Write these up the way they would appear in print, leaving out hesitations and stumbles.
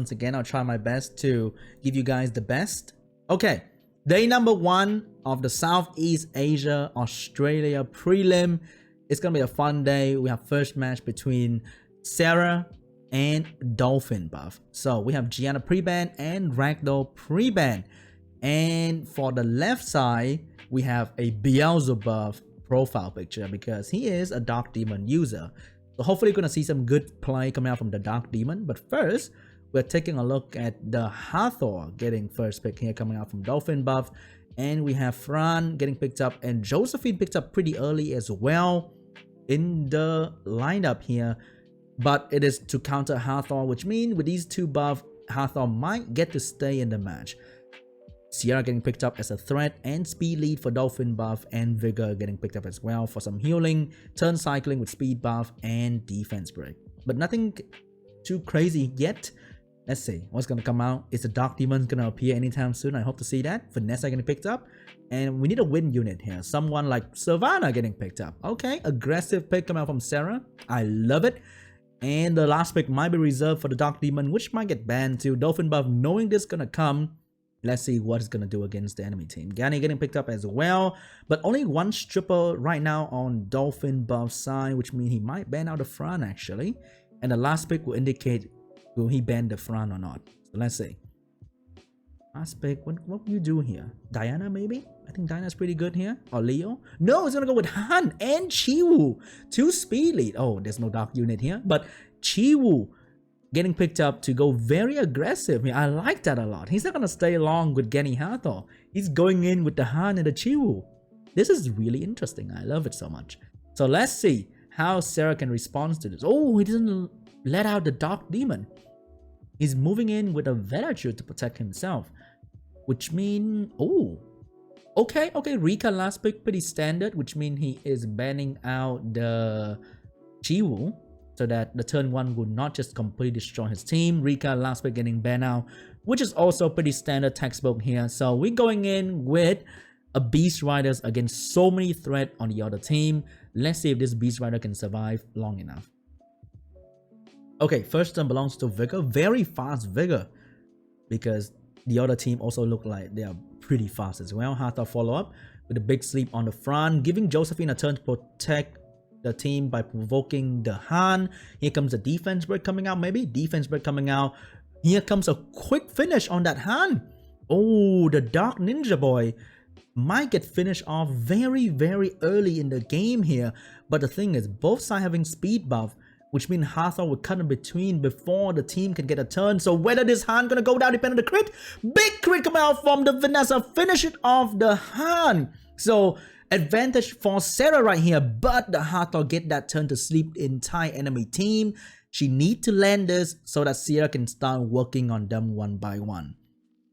once again. I'll try my best to give you guys the best. Okay, day number 1 of the Southeast Asia Australia prelim. It's gonna be a fun day. We have first match between XERE and DOLPHINBUFF. So we have Gianna pre-ban and Ragdoll pre-ban. And for the left side, we have a Beelzebub profile picture because he is a Dark Demon user. So hopefully you're gonna see some good play coming out from the Dark Demon. But first, we're taking a look at the Hathor getting first pick here coming out from DOLPHINBUFF. And we have Fran getting picked up and Josephine picked up pretty early as well in the lineup here. But it is to counter Hathor, which means with these two buffs, Hathor might get to stay in the match. Sierra getting picked up as a threat and speed lead for DOLPHINBUFF, and Vigor getting picked up as well for some healing, turn cycling with speed buff and defense break. But nothing too crazy yet. Let's see what's gonna come out. Is the Dark Demon gonna appear anytime soon? I hope to see that. Vanessa getting picked up, and we need a win unit here. Someone like Savannah getting picked up. Okay, aggressive pick coming out from Sarah. I love it. And the last pick might be reserved for the Dark Demon, which might get banned too. DOLPHINBUFF knowing this gonna come. Let's see what it's gonna do against the enemy team. Gani getting picked up as well, but only one stripper right now on DOLPHINBUFF's side, which means he might ban out the Fran actually. And the last pick will indicate will he ban the Fran or not. So let's see. Last pick, what will you do here? Diana maybe? I think Diana's pretty good here. Or Leo? No, it's gonna go with Han and Chiwoo. 2 speed lead. Oh, there's no dark unit here, but Chiwoo getting picked up to go very aggressive. I mean, I like that a lot. He's not gonna stay long with Gani Hathor. He's going in with the Han and the Chiwoo. This is really interesting. I love it so much. So let's see how Sarah can respond to this. Oh, he doesn't let out the Dark Demon. He's moving in with a Vedachu to protect himself, which means, oh, okay, Rika last pick pretty standard, which means he is banning out the Chiwoo so that the turn 1 will not just completely destroy his team. Rika last pick getting banned out, which is also pretty standard textbook here. So we're going in with a Beast Riders against so many threats on the other team. Let's see if this Beast Rider can survive long enough. Okay, first turn belongs to Vigor. Very fast Vigor, because the other team also look like they are pretty fast as well. Hathor follow up with a big sleep on the front, giving Josephine a turn to protect the team by provoking the Han. Here comes the defense break coming out, maybe defense break coming out. Here comes a quick finish on that Han. Oh, the Dark Ninja Boy might get finished off very early in the game here. But the thing is, both sides having speed buff, which means Hathor will cut in between before the team can get a turn. So whether this Han gonna go down depending on the crit. Big crit come out from the Vanessa, finish it off the Han. So advantage for Sarah right here, but the Hathor get that turn to sleep the entire enemy team. She need to land this so that Sierra can start working on them one by one.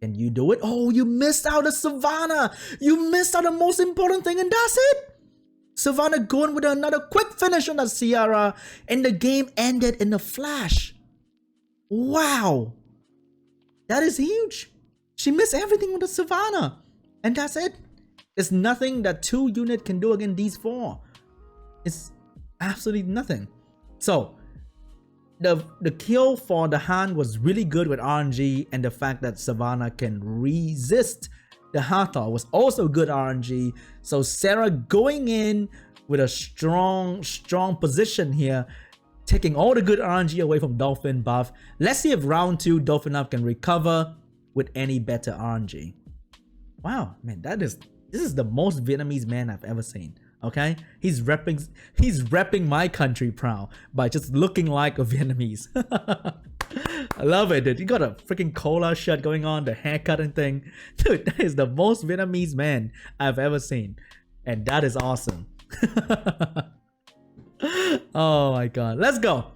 Can you do it? Oh, you missed out the Savannah. You missed out the most important thing, and that's it. Savannah going with another quick finish on that Sierra, and the game ended in a flash. Wow. That is huge. She missed everything with the Savannah, and that's it. It's nothing that 2 units can do against these 4. It's absolutely nothing. So the kill for the Han was really good with RNG, and the fact that Savannah can resist the Hathor was also good RNG. So Sarah going in with a strong position here, taking all the good RNG away from DOLPHINBUFF. Let's see if round 2 DOLPHINBUFF can recover with any better RNG. Wow, man, this is the most Vietnamese man I've ever seen. Okay, he's repping my country proud by just looking like a Vietnamese. I love it, dude. You got a freaking cola shirt going on, the haircut and thing. Dude, that is the most Vietnamese man I've ever seen. And that is awesome. Oh my god. Let's go.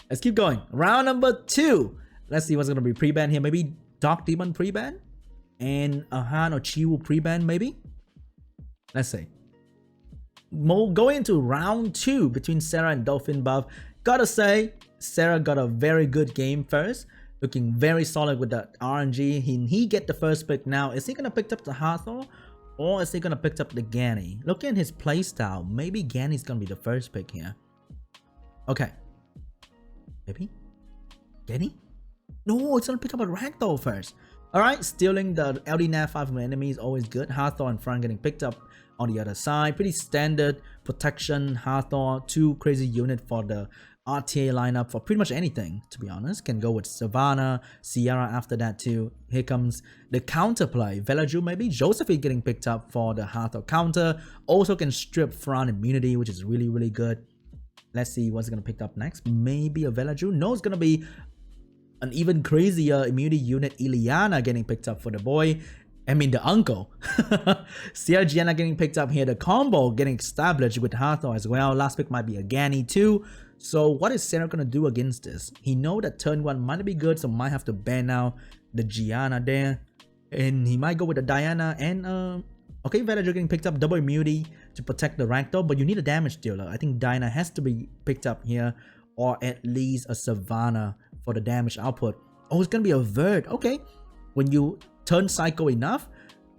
Let's keep going. Round number 2. Let's see what's going to be pre-ban here. Maybe Dark Demon pre-ban? And a Han or Chiwoo pre-ban maybe? Let's see. Going into round 2 between Sarah and DOLPHINBUFF. Gotta say, Sarah got a very good game first, looking very solid with the RNG. He get the first pick now. Is he gonna pick up the Hathor, or is he gonna pick up the Gani? Look at his playstyle. Maybe Gani's gonna be the first pick here. Okay. Maybe? Gani? No, it's gonna pick up a ragdoll first. Alright, stealing the LD nav 5 from the enemy is always good. Hathor and Fran getting picked up on the other side. Pretty standard protection. Hathor, 2 crazy unit for the RTA lineup for pretty much anything, to be honest. Can go with Savannah, Sierra after that too. Here comes the counterplay. Velaju maybe. Josephine getting picked up for the Hathor counter. Also can strip Fran immunity, which is really, really good. Let's see what's going to pick up next. Maybe a Velaju. No, it's going to be an even crazier immunity unit, Ileana, getting picked up for the boy. I mean the uncle. Sierra Gianna getting picked up here. The combo getting established with Hathor as well. Last pick might be a Gani too. So what is Sarah gonna do against this? He know that turn 1 might be good, so might have to ban out the Gianna there. And he might go with the Diana and okay, Velaju getting picked up, double immunity to protect the ragdoll, but you need a damage dealer. I think Diana has to be picked up here, or at least a Savannah for the damage output. Oh, it's gonna be a Verd. Okay, when you turn Psycho enough,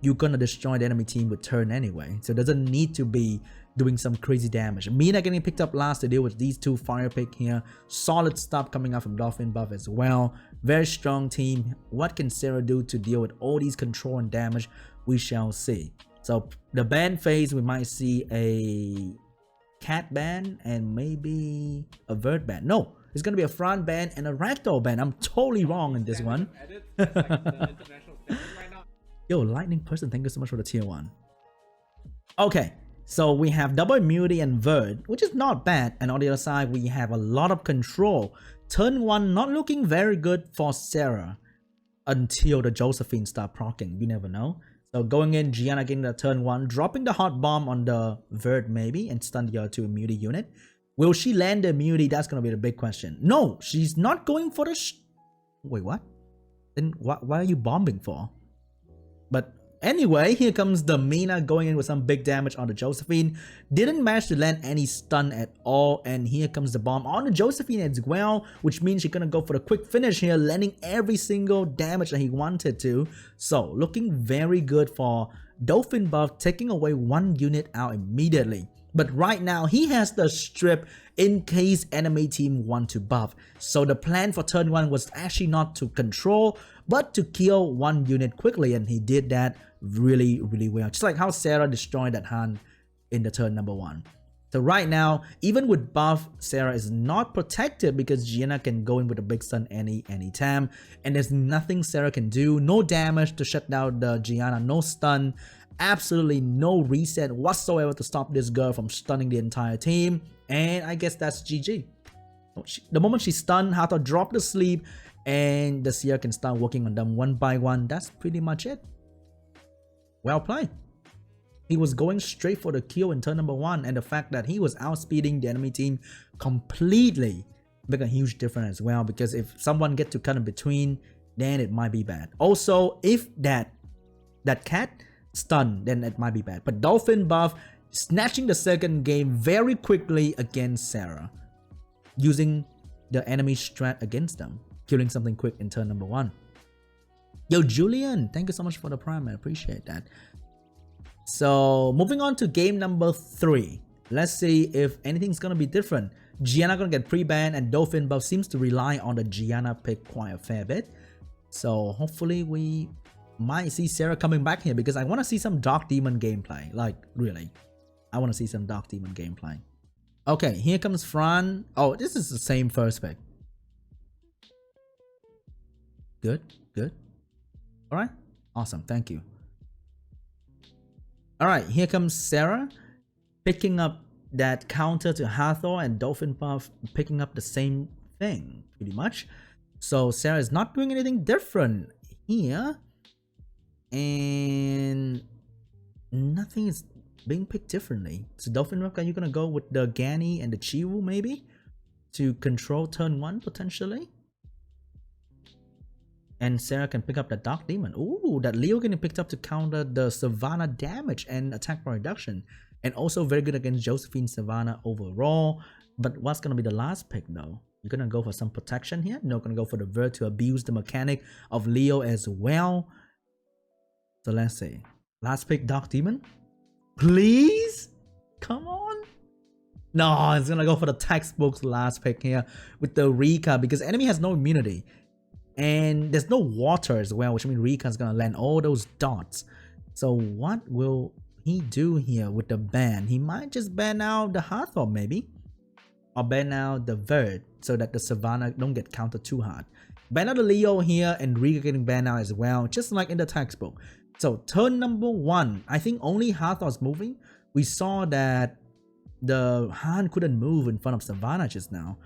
you're gonna destroy the enemy team with turn anyway, so it doesn't need to be doing some crazy damage. Mina getting picked up last to deal with these 2 fire pick here. Solid stuff coming out from Dolphinbuff as well. Very strong team. What can Sarah do to deal with all these control and damage? We shall see. So the ban phase, we might see a cat ban and maybe a Verd ban. No, it's gonna be a Fran ban and a Ragdoll ban. I'm totally wrong in this one. Yo, Lightning Person, thank you so much for the tier 1. Okay, so we have double immunity and Verd, which is not bad. And on the other side, we have a lot of control. Turn 1 not looking very good for Sarah until the Josephine start proccing. You never know. So going in, Gianna getting the turn 1, dropping the hot bomb on the Verd maybe and stun the other 2 immunity unit. Will she land the immunity? That's going to be the big question. No, she's not going for the wait, what? Then why are you bombing for? But anyway, here comes the Mina going in with some big damage on the Josephine. Didn't manage to land any stun at all. And here comes the bomb on the Josephine as well, which means she's going to go for the quick finish here, landing every single damage that he wanted to. So looking very good for Dolphinbuff, taking away 1 unit out immediately. But right now, he has the strip in case enemy team want to buff. So the plan for turn 1 was actually not to control, but to kill 1 unit quickly. And he did that really, really well. Just like how Sarah destroyed that hand in the turn number 1. So right now, even with buff, Sarah is not protected because Gianna can go in with a big stun anytime. And there's nothing Sarah can do. No damage to shut down the Gianna, no stun. Absolutely no reset whatsoever to stop this girl from stunning the entire team. And I guess that's GG. The moment she stunned, Hathor dropped to sleep, and the Sierra can start working on them 1 by 1. That's pretty much it. Well played. He was going straight for the kill in turn number 1, and the fact that he was outspeeding the enemy team completely make a huge difference as well, because if someone gets to cut in between, then it might be bad. Also, if that cat stun, then it might be bad. But Dolphinbuff snatching the second game very quickly against Sarah, using the enemy strat against them, killing something quick in turn number 1. Yo, Julian, thank you so much for the prime. I appreciate that. So moving on to game number 3. Let's see if anything's gonna be different. Gianna gonna get pre-banned, and Dolphinbuff seems to rely on the Gianna pick quite a fair bit. So hopefully we might see Sarah coming back here, because I want to see some Dark Demon gameplay. Like, really, I want to see some Dark Demon gameplay. Okay, here comes Fran. Oh, this is the same first pick. Good, good. All right, awesome, thank you. All right, here comes Sarah, picking up that counter to Hathor, and Dolphinbuff picking up the same thing, pretty much. So Sarah is not doing anything different here. And nothing is being picked differently. So Dolphinbuff, are you gonna go with the Gani and the Chiwu maybe to control turn 1 potentially? And Sarah can pick up the Dark Demon. Ooh, that Leo getting picked up to counter the Savannah damage and attack bar reduction. And also very good against Josephine Savannah overall. But what's gonna be the last pick though? You're gonna go for some protection here? No, gonna go for the Verd to abuse the mechanic of Leo as well. So let's see. Last pick, Dark Demon. Please? Come on. No, it's gonna go for the textbook's last pick here with the Rika, because enemy has no immunity. And there's no water as well, which means Rika's gonna land all those dots. So what will he do here with the ban? He might just ban out the Hathor maybe, or ban out the Verd so that the Savannah don't get countered too hard. Ban out the Leo here and Rika getting banned out as well, just like in the textbook. So turn number 1, I think only Hathor's moving. We saw that the Han couldn't move in front of Savannah just now.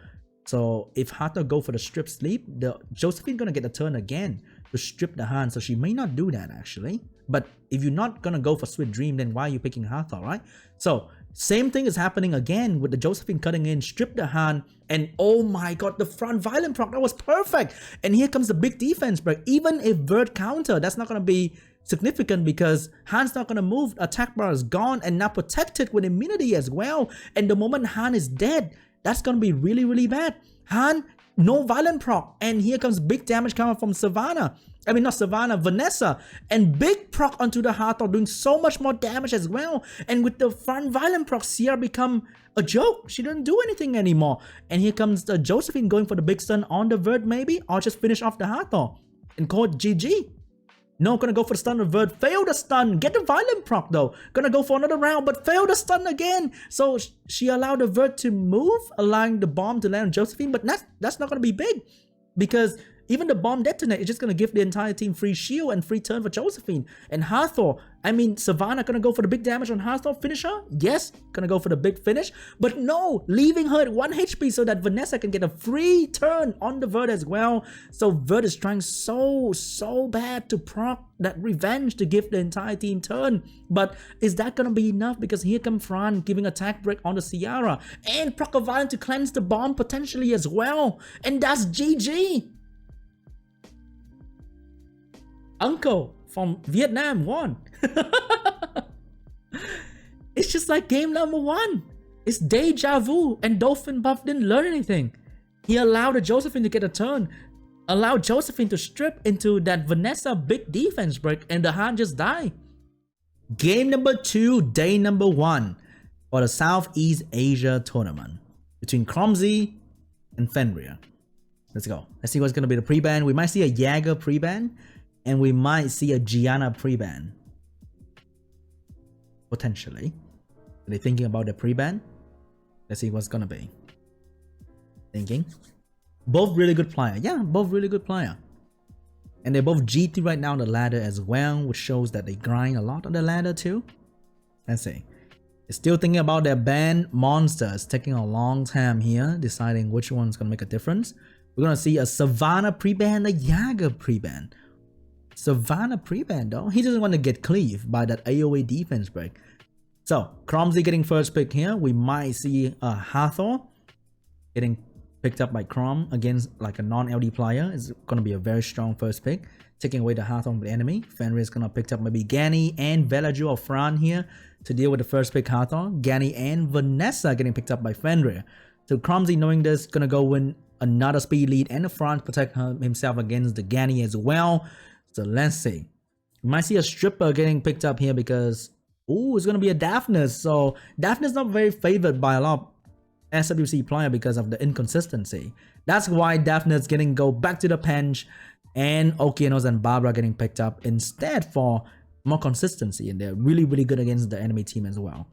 So if Hathor go for the strip sleep, the Josephine gonna get a turn again to strip the Han, so she may not do that actually. But if you're not gonna go for Sweet Dream, then why are you picking Hathor, right? So same thing is happening again with the Josephine cutting in, strip the Han, and oh my god, the front violent proc, that was perfect. And here comes the big defense break. Even if Verd counter, that's not gonna be significant because Han's not gonna move, attack bar is gone and now protected with immunity as well. And the moment Han is dead, that's gonna be really, really bad. Han, no violent proc, and here comes big damage coming from Savannah. I mean, not Savannah, Vanessa. And big proc onto the Hathor, doing so much more damage as well. And with the front violent proc, XERE become a joke. She didn't do anything anymore. And here comes the Josephine going for the big stun on the Verd maybe, or just finish off the Hathor and call it GG. No, gonna go for the stun of Verd, fail the stun, get the violent proc though. Gonna go for another round, but fail the stun again. So she allowed the Verd to move, allowing the bomb to land on Josephine, but that's not gonna be big. Because even the bomb detonate is just gonna give the entire team free shield and free turn for Josephine. And Hathor, I mean, Savannah gonna go for the big damage on Hathor, finish her? Yes, gonna go for the big finish. But no, leaving her at 1 HP so that Vanessa can get a free turn on the Verd as well. So Verd is trying so bad to proc that revenge to give the entire team turn. But is that gonna be enough? Because here comes Fran giving attack break on the Ciara. And proc a violent to cleanse the bomb potentially as well. And that's GG. Uncle from Vietnam won. It's just like game number 1. It's deja vu, and DOLPHINBUFF didn't learn anything. He allowed Josephine to get a turn, allowed Josephine to strip into that Vanessa big defense break, and the Han just died. Game number 2, day number 1 for the Southeast Asia tournament between KROMZ and FENRIR. Let's go. Let's see what's gonna be the pre-ban. We might see a Jäger pre-ban. And we might see a Gianna pre-ban. Potentially. Are they thinking about the pre-ban? Let's see what's gonna be. Thinking. Both really good player. Yeah, both really good player. And they're both GT right now on the ladder as well, which shows that they grind a lot on the ladder too. Let's see. They're still thinking about their ban monsters, taking a long time here, deciding which one's gonna make a difference. We're gonna see a Savannah pre-ban, a Jäger pre-ban. Savannah pre-ban though, he doesn't want to get cleaved by that AoE defense break. So KROMZ getting first pick here. We might see a Hathor getting picked up by Krom against like a non-LD player. It's going to be a very strong first pick, taking away the Hathor from the enemy. FENRIR is going to pick up maybe Gani and Velaju or Fran here to deal with the first pick Hathor. Gani and Vanessa getting picked up by FENRIR. So KROMZ, knowing this, going to go win another speed lead and the Fran protect himself against the Gani as well. So let's see. We might see a stripper getting picked up here because, oh, it's going to be a Daphnis. So Daphnis not very favored by a lot of SWC player because of the inconsistency. That's why Daphnis getting go back to the bench and Okeanos and Barbara getting picked up instead for more consistency. And they're really, really good against the enemy team as well.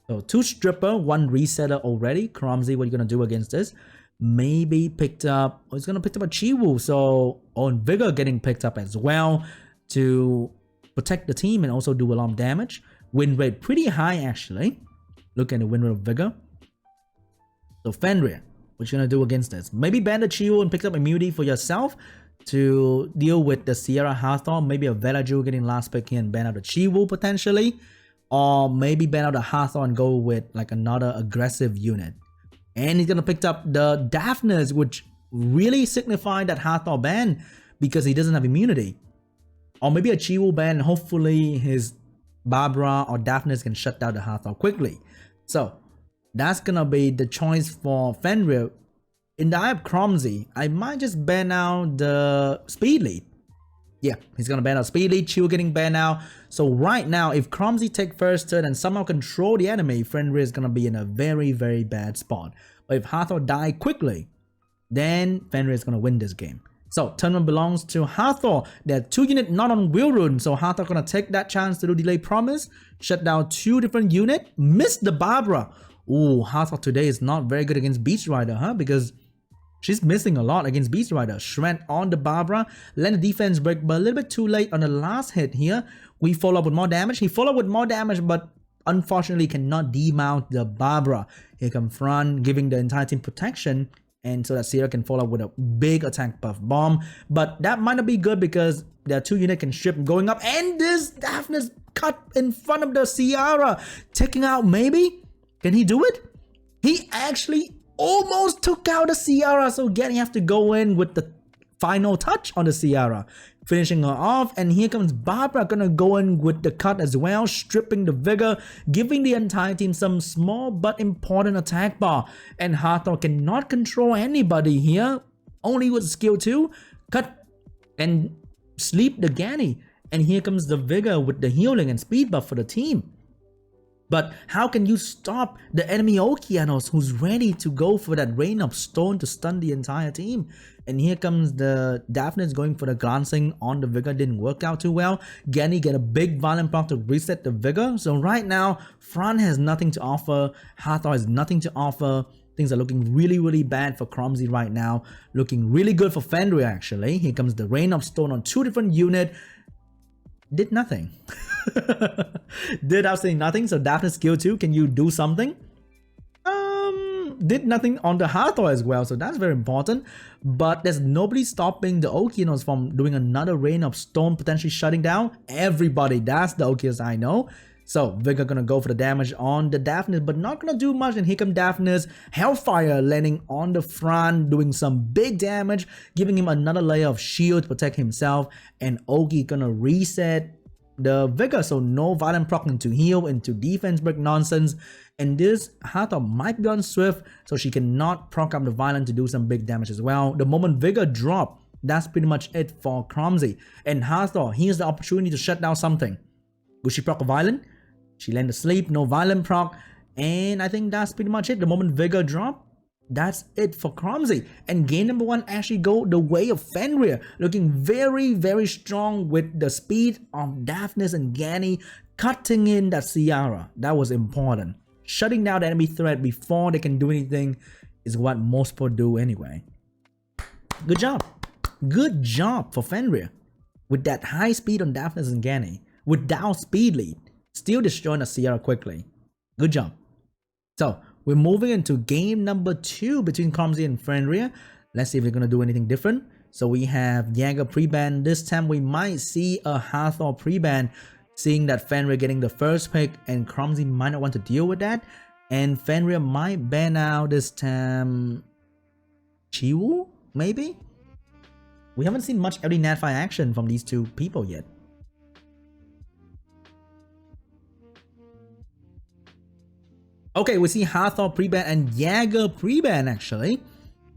So 2 stripper, 1 resetter already. KROMZ, what are you going to do against this? Maybe picked up, he's gonna pick up a Chiwu, so on Vigor getting picked up as well to protect the team and also do a lot of damage. Win rate pretty high actually. Look at the win rate of Vigor. So FENRIR, what you gonna do against this? Maybe ban the Chiwu and pick up immunity for yourself to deal with the Ciara Hathor. Maybe a Velaju getting last pick here and ban out the Chiwu potentially, or maybe ban out the Hathor and go with like another aggressive unit. And he's gonna pick up the Daphnis, which really signify that Hathor ban because he doesn't have immunity. Or maybe a Chiwu ban, hopefully his Barbara or Daphnis can shut down the Hathor quickly. So that's gonna be the choice for FENRIR. In the eye of KROMZ, I might just ban out the speed lead. Yeah, he's gonna ban out speed lead, Chiwu getting banned out. So right now, if KROMZ take first turn and somehow control the enemy, FENRIR is gonna be in a very, very bad spot. But if Hathor die quickly, then FENRIR is gonna win this game. So turn 1 belongs to Hathor. There are 2 units not on Will Rune, so Hathor gonna take that chance to do Delay Promise, shut down 2 different units, miss the Barbara. Ooh, Hathor today is not very good against Beast Rider, huh? Because she's missing a lot against Beast Rider. Shred on the Barbara, let the defense break, but a little bit too late on the last hit here. We follow up with more damage. He followed with more damage, but unfortunately cannot demount the Barbara. Here comes Fran, giving the entire team protection, and so that Sierra can follow up with a big attack buff bomb. But that might not be good because there are 2 units can strip going up, and this Daphnis cut in front of the Sierra, taking out maybe? Can he do it? He actually almost took out the Sierra, so again you have to go in with the final touch on the Sierra, finishing her off. And here comes Barbara, gonna go in with the cut as well, stripping the Vigor, giving the entire team some small but important attack bar. And Hathor cannot control anybody here, only with skill 2, cut and sleep the Gani. And here comes the Vigor with the healing and speed buff for the team. But how can you stop the enemy Okeanos who's ready to go for that Rain of Stone to stun the entire team? And here comes the Daphnis going for the glancing on the Vigor, didn't work out too well. Gani get a big violent proc to reset the Vigor. So right now, Fran has nothing to offer. Hathor has nothing to offer. Things are looking really bad for KROMZ right now. Looking really good for FENRIR actually. Here comes the Rain of Stone on 2 different units. Did nothing. Did absolutely nothing. So Daphnis skill 2, can you do something? Did nothing on the Hathor as well, so that's very important. But there's nobody stopping the Okeanos from doing another Rain of Stone, potentially shutting down everybody. That's the Okeanos I know. So Vigor gonna go for the damage on the Daphnis, but not gonna do much. And here comes Daphnis, Hellfire landing on the Fran, doing some big damage, giving him another layer of shield to protect himself. And Oki gonna reset the Vigor, so no violent proc into heal, into defense break nonsense. And this Hathor might be on Swift, so she cannot proc up the violent to do some big damage as well. The moment Vigor drop, that's pretty much it for KROMZ. And Hathor, here's the opportunity to shut down something. Will she proc a violent? She land asleep, no violent proc. And I think that's pretty much it. The moment Vigor drop, that's it for KROMZ. And game number 1 actually go the way of FENRIR, looking very strong with the speed of Daphnis and Gani cutting in that Sierra. That was important. Shutting down the enemy threat before they can do anything is what most people do anyway. Good job. Good job for FENRIR. With that high speed on Daphnis and Gani, without speed lead, still destroying the Sierra quickly. Good job. So we're moving into game number 2 between KROMZ and FENRIR. Let's see if they're gonna do anything different. So we have Jaeger pre-ban. This time we might see a Hathor pre-ban, seeing that FENRIR getting the first pick and KROMZ might not want to deal with that. And FENRIR might ban out this time Chiwu, maybe? We haven't seen much LD Natfi action from these 2 people yet. Okay, we see Hathor pre-ban and Jaeger pre-ban actually.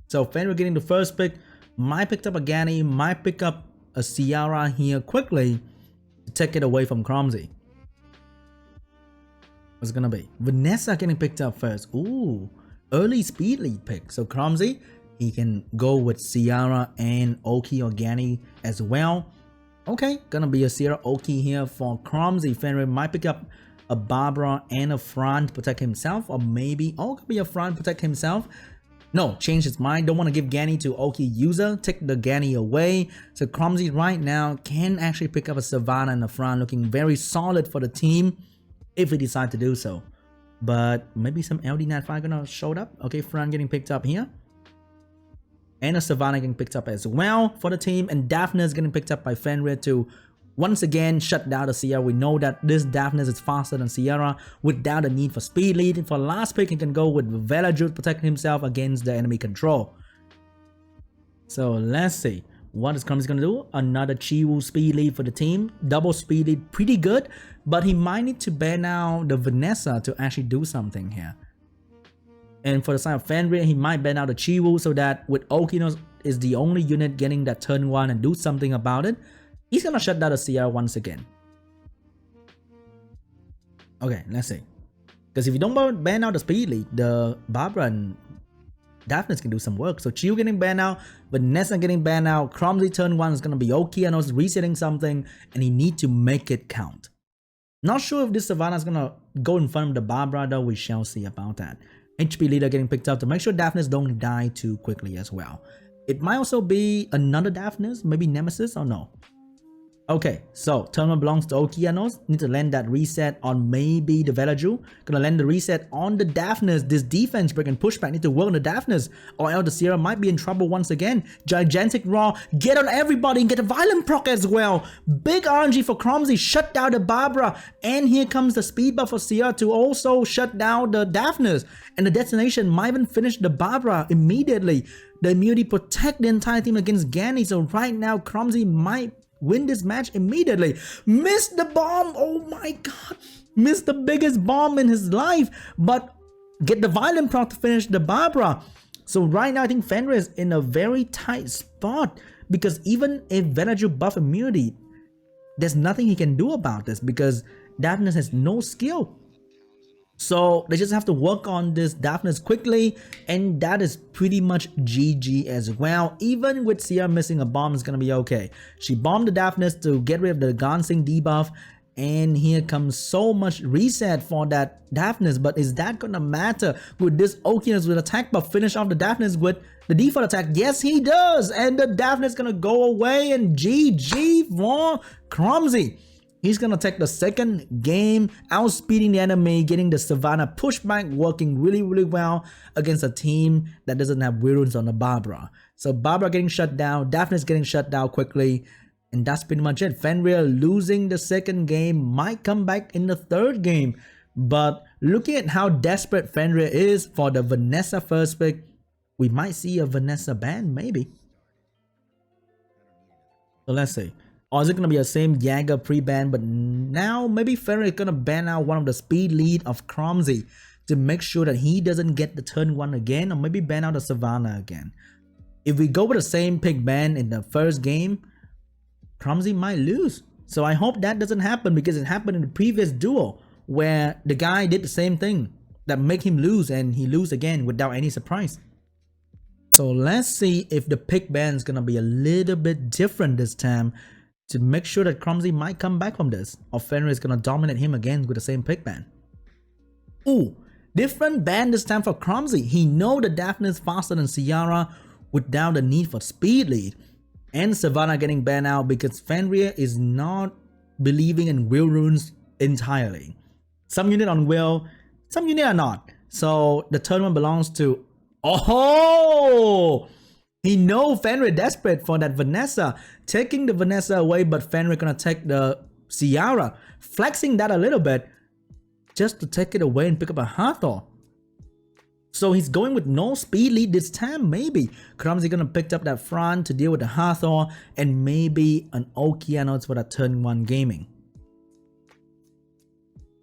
So FENRIR getting the first pick, might pick up a Gani, might pick up a Sierra here quickly to take it away from KROMZ. What's it gonna be? Vanessa getting picked up first. Ooh, early speed lead pick. So KROMZ, he can go with Sierra and Oki or Gani as well. Okay, gonna be a Sierra Oki here for KROMZ. FENRIR might pick up a Barbara and a Fran to protect himself, or maybe, oh, could be a Fran protect himself. No, change his mind, don't want to give Gani to Oki user, take the Gani away. So KROMZ right now can actually pick up a Savannah and a Fran, looking very solid for the team if we decide to do so. But maybe some LD Natfi gonna show up. Okay, Fran getting picked up here. And a Savannah getting picked up as well for the team. And Daphnis getting picked up by FENRIR to once again shut down the Sierra. We know that this Daphnis is faster than Sierra without the need for speed lead. For last pick, he can go with Velajut protecting himself against the enemy control. So let's see what is KROMZ gonna do. Another Chiwu speed lead for the team. Double speed lead, pretty good, but he might need to ban out the Vanessa to actually do something here. And for the side of FENRIR, he might ban out the Chiwu so that with Okinos is the only unit getting that turn 1 and do something about it. He's gonna shut down the Sierra once again. Okay, let's see. Because if you don't ban out the speed lead, the Barbara and Daphnis can do some work. So Chiu getting banned out, Vanessa getting banned out, KROMZ turn 1 is going to be Okeanos resetting something, and he need to make it count. Not sure if this Savannah is going to go in front of the Barbara though, we shall see about that. HP leader getting picked up to make sure Daphnis don't die too quickly as well. It might also be another Daphnis, maybe Nemesis or no. Okay, so turn 1 belongs to Okeanos. Need to land that reset on maybe the Velaju. Gonna land the reset on the Daphnis. This defense break and pushback need to work on the Daphnis, or else the Sierra might be in trouble once again. Gigantic Raw, get on everybody and get a violent proc as well. Big RNG for KROMZ, shut down the Barbara. And here comes the speed buff for Sierra to also shut down the Daphnis. And the destination might even finish the Barbara immediately. The immunity protect the entire team against Gani. So right now, KROMZ might win this match immediately. Missed the bomb. Oh my god. Missed the biggest bomb in his life. But get the violent proc to finish the Barbara. So right now I think FENRIR is in a very tight spot. Because even if Velaju buff immunity, there's nothing he can do about this. Because Daphnis has no skill. So they just have to work on this Daphnis quickly, and that is pretty much GG as well. Even with Sierra missing a bomb, it's gonna be okay. She bombed the Daphnis to get rid of the Gansing debuff, and here comes so much reset for that Daphnis. But is that gonna matter with this Okeanos with attack buff finish off the Daphnis with the default attack? Yes, he does, and the Daphnis gonna go away, and GG for KROMZ. He's gonna take the second game, outspeeding the enemy, getting the Savannah pushback working really well against a team that doesn't have Wiruns on the Barbara. So Barbara getting shut down, Daphnis getting shut down quickly, and that's pretty much it. FENRIR losing the second game, might come back in the third game. But looking at how desperate FENRIR is for the Vanessa first pick, we might see a Vanessa ban, maybe. So let's see. Or is it going to be the same Jäger pre-ban, but now maybe FENRIR is going to ban out one of the speed lead of KROMZ to make sure that he doesn't get the turn 1 again, or maybe ban out the Savannah again. If we go with the same pick ban in the first game, KROMZ might lose. So I hope that doesn't happen, because it happened in the previous duo where the guy did the same thing that make him lose, and he lose again without any surprise. So let's see if the pick ban is going to be a little bit different this time, to make sure that KROMZ might come back from this, or FENRIR is going to dominate him again with the same pick ban. Ooh, different ban this time for KROMZ. He know the Daphnis faster than Sierra without the need for speed lead. And Savannah getting banned out because FENRIR is not believing in Will runes entirely. Some unit on Will, some unit are not. So the tournament belongs to... Oh! He know FENRIR desperate for that Vanessa, taking the Vanessa away, but FENRIR gonna take the Sierra, flexing that a little bit just to take it away and pick up a Hathor. So he's going with no speed lead this time, maybe. KROMZ gonna pick up that front to deal with the Hathor, and maybe an Okeanos for that turn 1 gaming.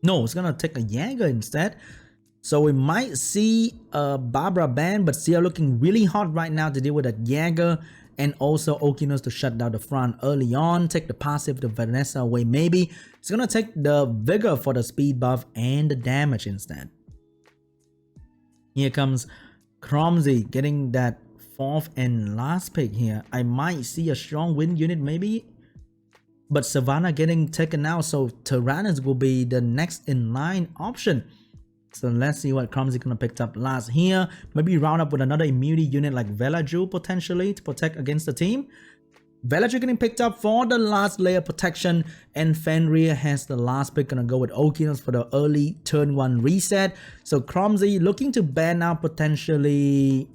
No, it's gonna take a Jäger instead. So we might see a Barbara ban, but Sierra looking really hot right now to deal with a Jäger, and also Okeanos to shut down the front early on, take the passive to Vanessa away maybe. It's gonna take the Vigor for the speed buff and the damage instead. Here comes KROMZ getting that 4th and last pick here. I might see a strong win unit maybe, but Savannah getting taken out, so Tyrannus will be the next in line option. So let's see what KROMZ gonna pick up last here. Maybe round up with another immunity unit like Velaju potentially to protect against the team. Velaju getting picked up for the last layer protection, and FENRIR has the last pick, gonna go with Okeanos for the early turn 1 reset. So KROMZ looking to ban out potentially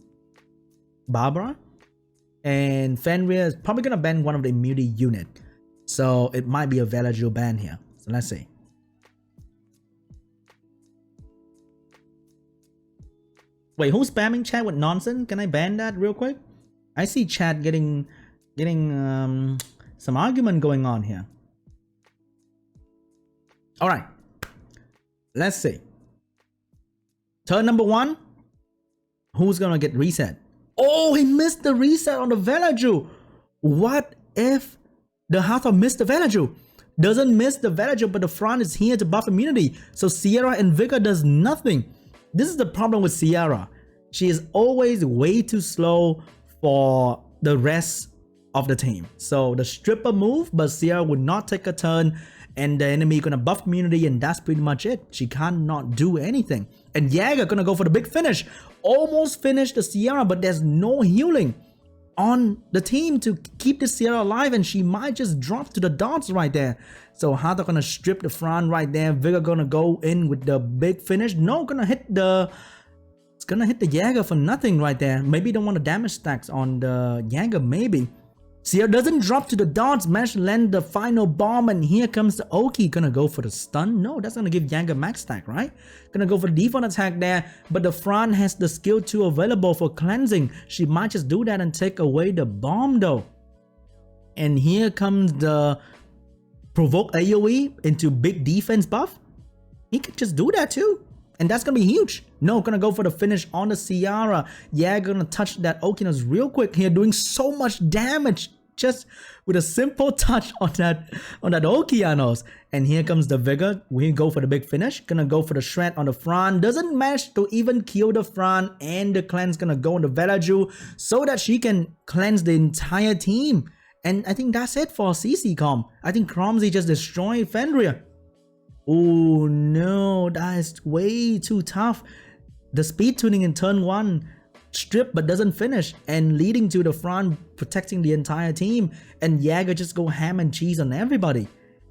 Barbara, and FENRIR is probably gonna ban one of the immunity unit. So it might be a Velaju ban here. So let's see. Wait, who's spamming chat with nonsense? Can I ban that real quick? I see chat getting some argument going on here. All right, let's see. Turn number 1. Who's gonna get reset? Oh, he missed the reset on the Velaju. What if the Hathor missed the Velaju? Doesn't miss the Velaju, but the front is here to buff immunity. So Sierra and Vigor does nothing. This is the problem with Sierra. She is always way too slow for the rest of the team. So the stripper move, but SEARE would not take a turn, and the enemy gonna buff immunity, and that's pretty much it. She cannot do anything. And Jäger gonna go for the big finish. Almost finished the SEARE, but there's no healing on the team to keep the SEARE alive, and she might just drop to the dots right there. So Hata gonna strip the Fran right there. Vigor gonna go in with the big finish. No, gonna hit the... It's gonna hit the Jäger for nothing right there. Maybe don't want the damage stacks on the Jäger, maybe. SEARE doesn't drop to the dots, managed to land the final bomb, and here comes the Oki. Gonna go for the stun? No, that's gonna give Jäger max stack, right? Gonna go for the default attack there, but the Fran has the skill 2 available for cleansing. She might just do that and take away the bomb though. And here comes the provoke AoE into big defense buff. He could just do that too. And that's gonna be huge. No, gonna go for the finish on the SEARE. Yeah, gonna touch that Okinos real quick here, doing so much damage just with a simple touch on that Okianos. And here comes the Vigor. We go for the big finish. Gonna go for the shred on the Fran. Doesn't manage to even kill the Fran, and the cleanse gonna go on the Velaju so that she can cleanse the entire team. And I think that's it for CCCom. I think KROMZ just destroyed FENRIR. Oh no, that is way too tough. The speed tuning in turn 1 strip but doesn't finish, and leading to the Fran protecting the entire team, and Jäger just go ham and cheese on everybody.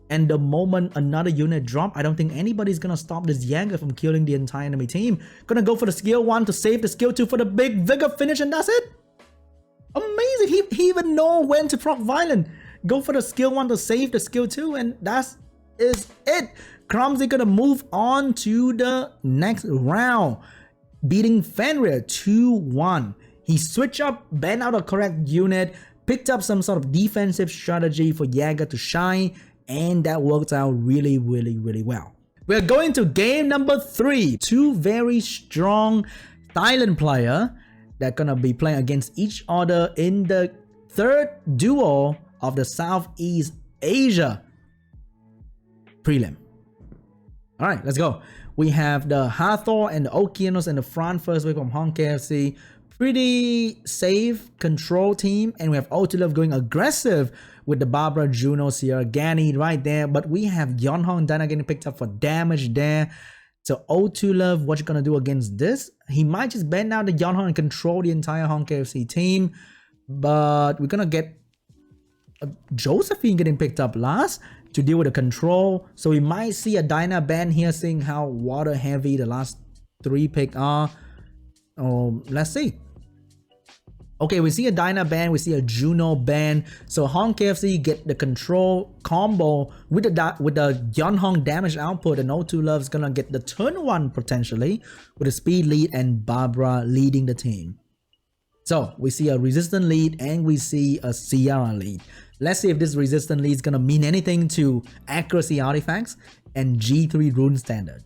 And the moment another unit drop, I don't think anybody's gonna stop this Jäger from killing the entire enemy team. Gonna go for the skill 1 to save the skill 2 for the big Vigor finish, and that's it. Amazing. He even know when to proc violent. Go for the skill 1 to save the skill 2, and that is it. KROMZ gonna move on to the next round, beating FENRIR 2-1. He switched up, banned out a correct unit, picked up some sort of defensive strategy for Jäger to shine, and that worked out really well. We're going to game number 3. Two very strong Thailand player that gonna be playing against each other in the third duo of the Southeast Asia prelim. All right, let's go. We have the Hathor and the Okianos and the Fran first wave from HONGKFC. Pretty safe control team, and we have O2Love going aggressive with the Barbara, Juno, SEARE, Gani right there. But we have Yeonhong and Dana getting picked up for damage there. So O2Love, what you gonna do against this? He might just ban down the Yeonhong and control the entire HONGKFC team, but we're gonna get Josephine getting picked up last to deal with the control. So we might see a Dyna ban here, seeing how water heavy the last 3 pick are. Let's see. Okay, we see a Dyna ban, we see a Juno ban. So HONGKFC get the control combo with the Yeonhong damage output, and O2Love is gonna get the turn 1 potentially with a speed lead and Barbara leading the team. So we see a resistant lead and we see a SEARE lead. Let's see if this resistant lead is gonna mean anything to accuracy artifacts and G3 rune standard.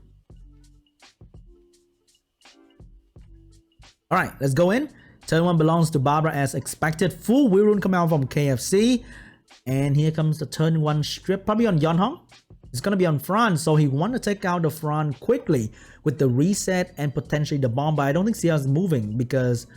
All right, let's go in. Turn 1 belongs to Barbara as expected. Full wheel rune coming out from KFC. And here comes the turn 1 strip, probably on Yeonhong. It's gonna be on Fran, so he want to take out the Fran quickly with the reset and potentially the bomb, but I don't think SEARE is moving because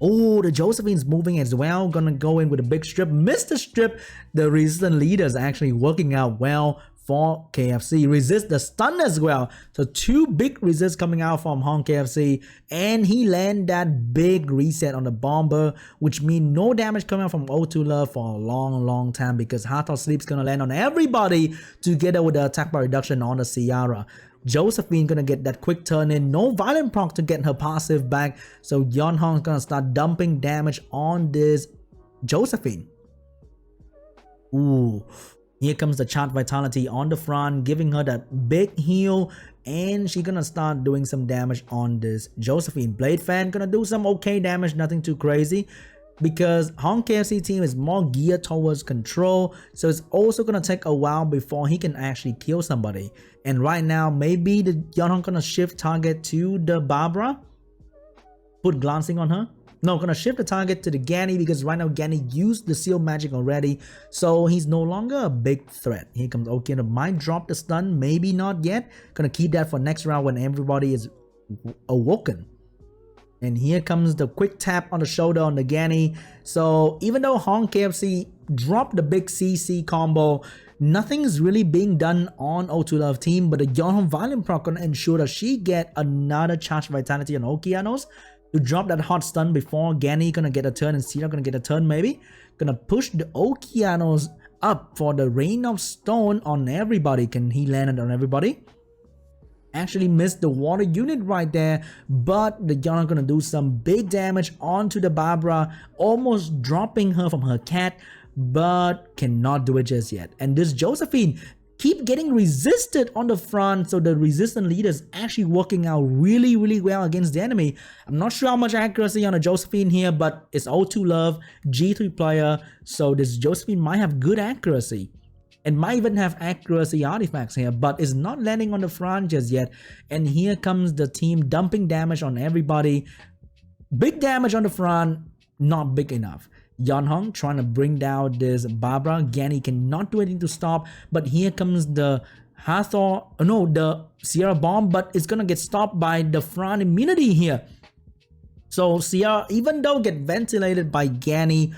the Josephine's moving as well. Gonna go in with a big strip. Missed the strip. The resistant leader is actually working out well for KFC. Resist the stun as well. So 2 big resists coming out from HONGKFC, and he land that big reset on the bomber, which means no damage coming out from O2Love for a long time, because Heart of Sleep's gonna land on everybody together with the attack bar reduction on the SEARE. Josephine gonna get that quick turn in, no violent proc to get her passive back, so Yeonhong's gonna start dumping damage on this Josephine. Ooh, here comes the Chart Vitality on the front, giving her that big heal, and she's gonna start doing some damage on this Josephine. Blade Fan gonna do some okay damage, nothing too crazy, because HONGKFC team is more geared towards control, so it's also gonna take a while before he can actually kill somebody. And right now, maybe the Yeonhong gonna shift target to the Barbara, put glancing on her. No, gonna shift the target to the Gani, because right now Gani used the seal magic already, so he's no longer a big threat. Here comes Okiano, might drop the stun, maybe not yet. Gonna keep that for next round when everybody is awoken. And here comes the quick tap on the shoulder on the Gani. So even though HONGKFC dropped the big CC combo, nothing's really being done on O2 Love team, but the Yeonhong Violent Proc gonna ensure that she get another charge vitality on Okeanos to drop that hot stun before Gani gonna get a turn and SEANB gonna get a turn maybe. Gonna push the Okeanos up for the Rain of Stone on everybody. Can he land it on everybody? Actually missed the water unit right there, but the Yeonhong gonna do some big damage onto the Barbara, almost dropping her from her cat, but cannot do it just yet. And this Josephine keep getting resisted on the front, so the resistant leader is actually working out really well against the enemy. I'm not sure how much accuracy on a Josephine here, but it's O2 Love, G3 player, so this Josephine might have good accuracy and might even have accuracy artifacts here, but is not landing on the front just yet. And here comes the team dumping damage on everybody. Big damage on the front, not big enough. Yeonhong trying to bring down this Barbara. Gani cannot do anything to stop, but here comes the the Sierra bomb, but it's gonna get stopped by the front immunity here. So Sierra, even though get ventilated by Gani,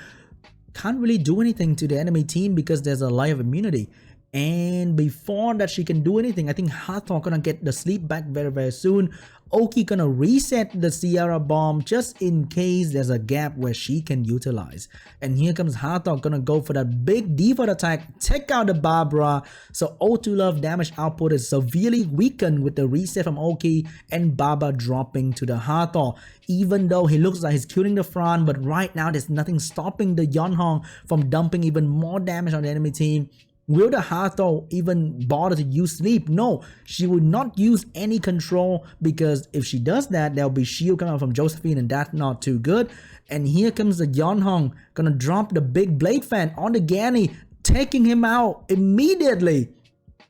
can't really do anything to the enemy team because there's a layer of immunity. And before that she can do anything, I think Hathor gonna get the sleep back very soon. Oki gonna reset the Sierra bomb just in case there's a gap where she can utilize. And here comes Hathor gonna go for that big default attack, take out the Barbara. So O2 Love damage output is severely weakened with the reset from Oki and Baba dropping to the Hathor. Even though he looks like he's killing the front, but right now there's nothing stopping the Yeonhong from dumping even more damage on the enemy team. Will the Hathor even bother to use sleep? No, she will not use any control, because if she does that, there'll be shield coming out from Josephine and that's not too good. And here comes the Yeonhong gonna drop the big blade fan on the Gani, taking him out immediately.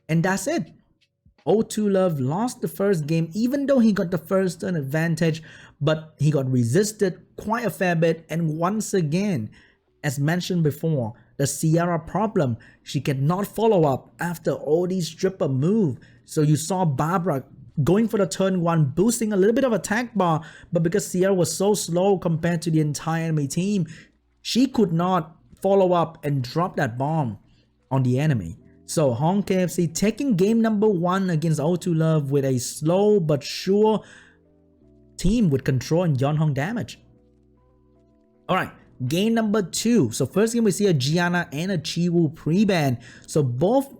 And that's it. O2 Love lost the first game, even though he got the first turn advantage, but he got resisted quite a fair bit. And once again, as mentioned before, the Sierra problem, she cannot follow up after all these stripper move. So you saw Barbara going for the turn one, boosting a little bit of attack bar, but because Sierra was so slow compared to the entire enemy team, she could not follow up and drop that bomb on the enemy. So HONGKFC taking game number 1 against O2 Love with a slow but sure team with control and Yeonhong damage. Alright. Game number 2. So first game we see a Gianna and a Chiwoo pre-ban. So both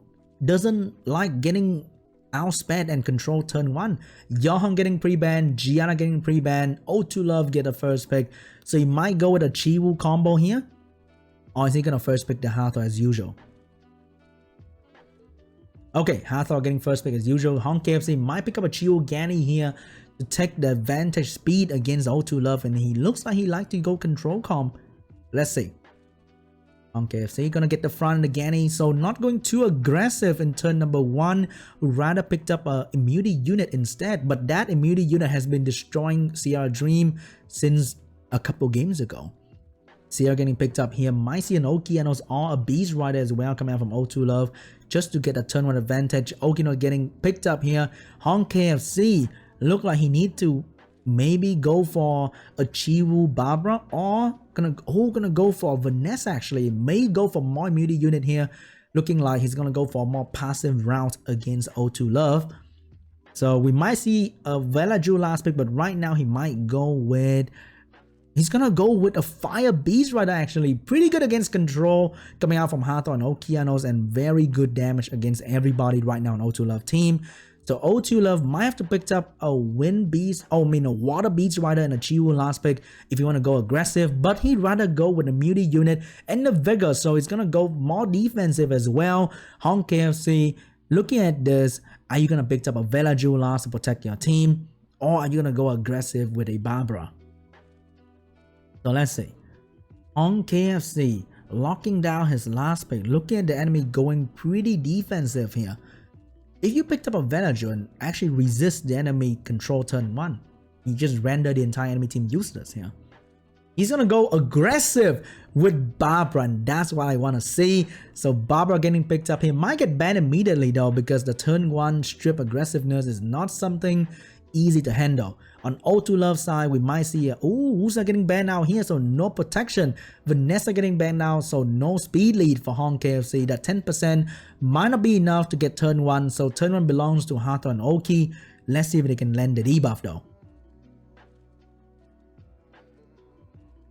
doesn't like getting outsped and control turn 1. Yeonhong getting pre-ban, Gianna getting pre-ban, O2 Love get a first pick. So he might go with a Chiwoo combo here. Or is he gonna first pick the Hathor as usual? Okay, Hathor getting first pick as usual. HONGKFC might pick up a Chiwoo Gani here to take the advantage speed against O2 Love, and he looks like he like to go control comp. Let's see. HONGKFC gonna get the front of the Gani, so not going too aggressive in turn number 1. Rather picked up a immunity unit instead, but that immunity unit has been destroying Sierra Dream since a couple games ago. Sierra getting picked up here. Maisie and Okeanos are a Beast Rider as well, coming out from O2 Love just to get a turn 1 advantage. Okeanos getting picked up here. HONGKFC look like he need to maybe go for a Chiwoo Barbara, or gonna go for Vanessa. Actually may go for more immunity unit here, looking like he's gonna go for a more passive route against O2 Love. So we might see a Velaju last pick, but right now he might go with, he's gonna go with a Fire Beast Rider. Actually pretty good against control, coming out from Hathor and Okeanos, and very good damage against everybody right now on O2 Love team. So O2 Love might have to pick up a Wind Beast, a Water Beast Rider and a Chiwoo last pick if you want to go aggressive, but he'd rather go with the immunity unit and the Vigor, so he's gonna go more defensive as well. HONGKFC looking at this, are you gonna pick up a Velaju last to protect your team, or are you gonna go aggressive with a Barbara? So let's see. HONGKFC locking down his last pick, looking at the enemy going pretty defensive here. If you picked up a Velaju and actually resist the enemy control turn 1, you just render the entire enemy team useless here. He's gonna go aggressive with Barbara, and that's what I want to see. So Barbara getting picked up here might get banned immediately though, because the turn 1 strip aggressiveness is not something easy to handle. On O2 Love side, we might see Usa getting banned out here, so no protection. Vanessa getting banned out, so no speed lead for HONGKFC. That 10% might not be enough to get turn 1, so turn 1 belongs to Hato and Oki. Let's see if they can land the debuff though.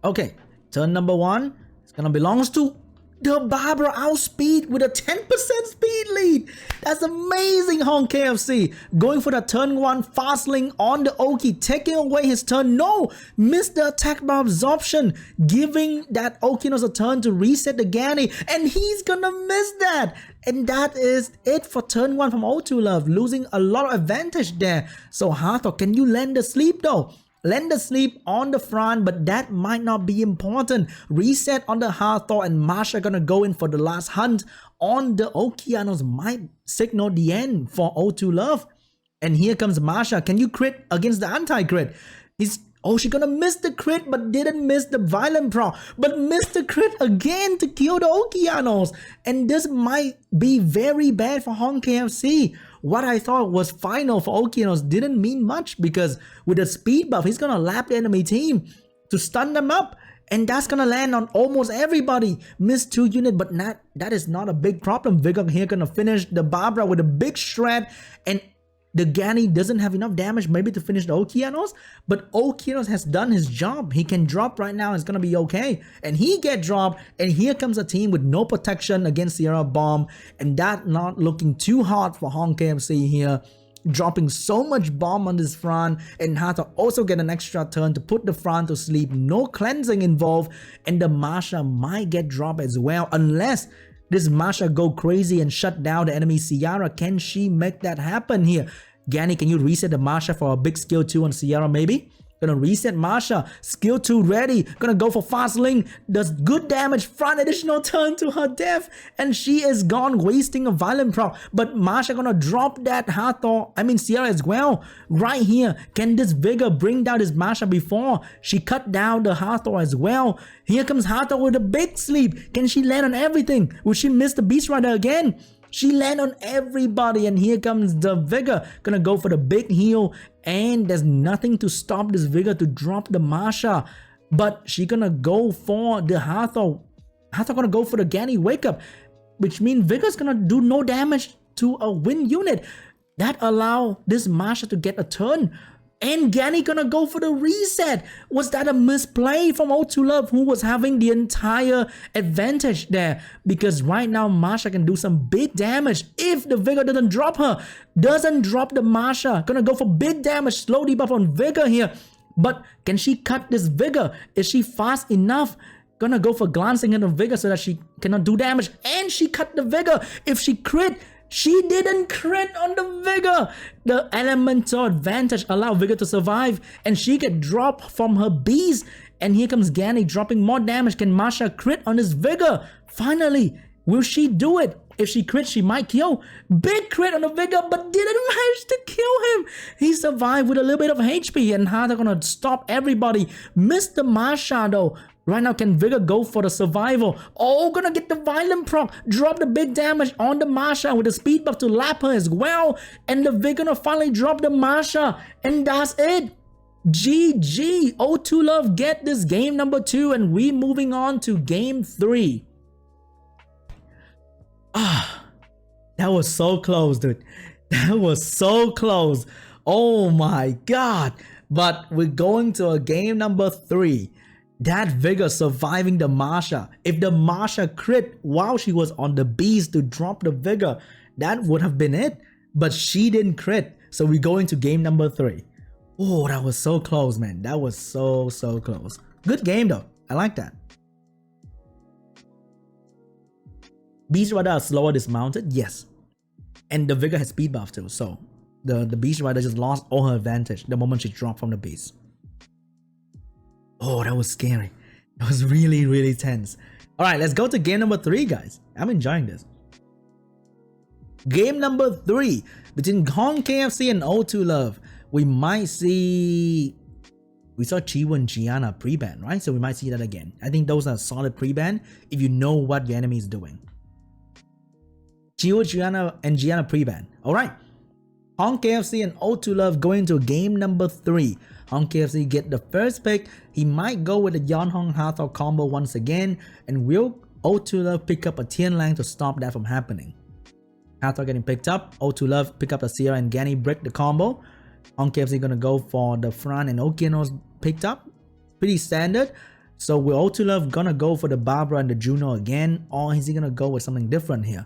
Okay, turn number 1, it's gonna belongs to the Barbara outspeed with a 10% speed lead. That's amazing, HONGKFC. Going for the turn 1 fast link on the Oki, taking away his turn. No, missed the attack bar absorption, giving that Okinos a turn to reset the Gani, and he's gonna miss that. And that is it for turn 1 from O2 Love, losing a lot of advantage there. So Hato, can you land the sleep though? Land the sleep on the front, but that might not be important. Reset on the Hathor, and Marsha gonna go in for the last hunt on the Okeanos. Might signal the end for O2 Love. And here comes Marsha. Can you crit against the anti-crit? She's gonna miss the crit, but didn't miss the violent proc, but missed the crit again to kill the Okeanos. And this might be very bad for HONGKFC. What I thought was final for Okeanos didn't mean much, because with the speed buff, he's gonna lap the enemy team to stun them up, and that's gonna land on almost everybody. Missed 2 units, but that is not a big problem. Vigor here gonna finish the Barbara with a big shred, and the Gani doesn't have enough damage maybe to finish the Okeanos, but Okeanos has done his job. He can drop right now, it's gonna be okay. And he get dropped, and here comes a team with no protection against Sierra Bomb, and that not looking too hard for HONGKFC here. Dropping so much bomb on this front, and had to also get an extra turn to put the front to sleep. No cleansing involved, and the Marsha might get dropped as well, unless this Marsha go crazy and shut down the enemy Sierra. Can she make that happen here? Gani, can you reset the Marsha for a big skill 2 on Sierra maybe? Gonna reset Marsha, skill 2 ready, gonna go for fast link, does good damage, front additional turn to her death, and she is gone, wasting a violent proc. But Marsha gonna drop that Sierra as well. Right here, can this Vigor bring down this Marsha before she cut down the Hathor as well? Here comes Hathor with a big sleep. Can she land on everything? Will she miss the Beast Rider again? She land on everybody, and here comes the Vigor, gonna go for the big heal, and there's nothing to stop this Vigor to drop the Marsha, but she gonna go for the Hathor. Hathor gonna go for the Gani wake up, which means Vigor's gonna do no damage to a win unit. That allow this Marsha to get a turn. And Gani gonna go for the reset. Was that a misplay from O2 Love, who was having the entire advantage there? Because right now Marsha can do some big damage if the Vigor doesn't drop her. Doesn't drop the Marsha. Gonna go for big damage. Slow debuff on Vigor here. But can she cut this Vigor? Is she fast enough? Gonna go for glancing at the Vigor so that she cannot do damage. And she cut the Vigor. If she crit, she didn't crit on the Vigor. The elemental advantage allowed Vigor to survive, and she get dropped from her beast. And here comes Gani dropping more damage. Can Marsha crit on this Vigor? Finally, will she do it? If she crits, she might kill. Big crit on the Vigor, but didn't manage to kill him. He survived with a little bit of HP, and how they're gonna stop everybody. Missed the Marsha though. Right now, can Vigor go for the survival? Oh, gonna get the violent proc. Drop the big damage on the Marsha with the speed buff to lap her as well. And the Vigor gonna finally drop the Marsha. And that's it. GG. O2 Love get this game number 2, and we moving on to game 3. That was so close, dude. That was so close. Oh my god. But we're going to a game number 3. That Vigor surviving the Marsha. If the Marsha crit while she was on the beast to drop the Vigor, that would have been it. But she didn't crit. So we're going to game number 3. Oh, that was so close, man. That was so close. Good game though. I like that. Beast Rider are slower dismounted, yes. And the Vigor has speed buff too. So the Beast Rider just lost all her advantage the moment she dropped from the beast. Oh, that was scary. That was really tense. Alright, let's go to game number 3, guys. I'm enjoying this. Game number 3 between HONGKFC and O2 Love. We might see... We saw Chiwo and Gianna pre-ban, right? So we might see that again. I think those are solid pre-ban if you know what your enemy is doing. Chiwo, Gianna, and Gianna pre-ban. Alright. HONGKFC and O2 Love going to game number 3. HONGKFC get the first pick. He might go with the Yeonhong Hathor combo once again, and will O2 Love pick up a Tian Lang to stop that from happening. Hathor getting picked up. O2 Love pick up a Sierra and Gani break the combo. HONGKFC gonna go for the Fran and Okeanos picked up. Pretty standard. So will O2 Love gonna go for the Barbara and the Juno again, or is he gonna go with something different here?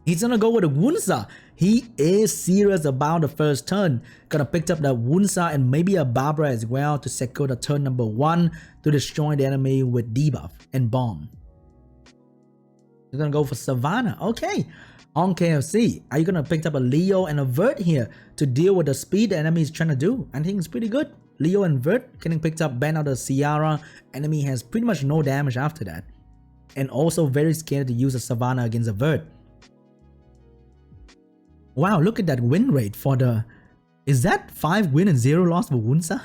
He's gonna go with the Wunsa. He is serious about the first turn. Gonna pick up the Wunsa and maybe a Barbara as well to secure the turn number 1 to destroy the enemy with debuff and bomb. You're gonna go for Savannah. Okay. On KFC, are you gonna pick up a Leo and a Vert here to deal with the speed the enemy is trying to do? I think it's pretty good. Leo and Vert getting picked up, ban out the Ciara. Enemy has pretty much no damage after that. And also very scared to use a Savannah against a Vert. Wow, look at that win rate for the... Is that 5 win and 0 loss for Wunsa?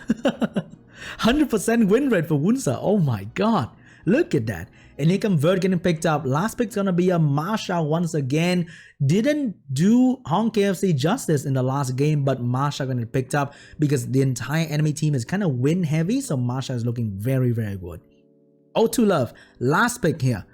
100% win rate for Wunsa. Oh my god. Look at that. And here comes Vert getting picked up. Last pick's gonna be a Marsha once again. Didn't do HONGKFC justice in the last game, but Marsha gonna get picked up because the entire enemy team is kind of win heavy. So Marsha is looking very, very good. O2 Love, last pick here.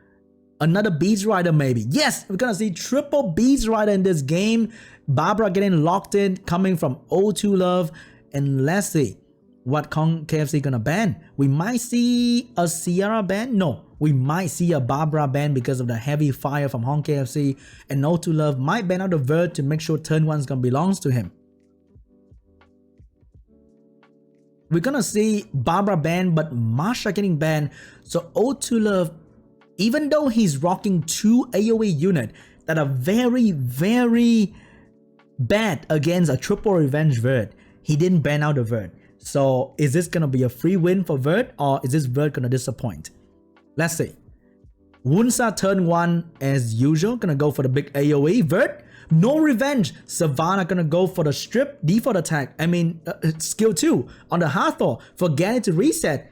Another Beast Rider maybe. Yes, we're gonna see triple Beast Rider in this game. Barbara getting locked in, coming from O2 Love. And let's see what HONGKFC gonna ban. We might see a Sierra ban. No, we might see a Barbara ban because of the heavy fire from HONGKFC. And O2 Love might ban out the Vert to make sure turn 1's gonna belongs to him. We're gonna see Barbara ban, but Marsha getting banned. So O2 Love, even though he's rocking 2 AoE units that are very, very bad against a triple revenge Vert, he didn't ban out the Vert. So is this gonna be a free win for Vert, or is this Vert gonna disappoint? Let's see. Wunsa turn 1 as usual, gonna go for the big AoE. Vert, no revenge. Savannah gonna go for the strip default attack. Skill 2 on the Hathor for Gani to reset.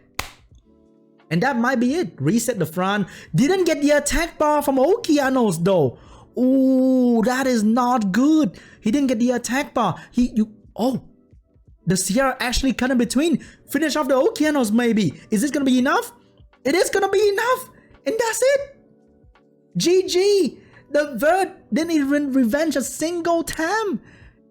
And that might be it. Reset the Fran. Didn't get the attack bar from Okeanos though. Ooh, that is not good. He didn't get the attack bar. The Sierra actually cut in between. Finish off the Okeanos maybe. Is this gonna be enough? It is gonna be enough. And that's it. GG. The Vert didn't even revenge a single time.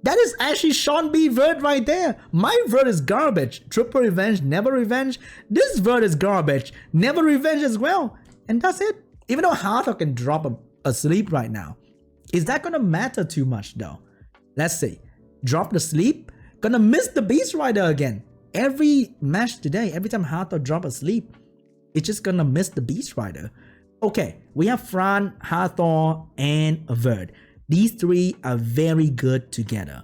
That is actually SeanB Vert right there. My Vert is garbage. Triple revenge, never revenge. This Vert is garbage. Never revenge as well. And that's it. Even though Hathor can drop a sleep right now. Is that gonna matter too much though? Let's see. Drop the sleep. Gonna miss the Beast Rider again. Every match today, every time Hathor drop a sleep, it's just gonna miss the Beast Rider. Okay, we have Fran, Hathor, and Vert. These 3 are very good together.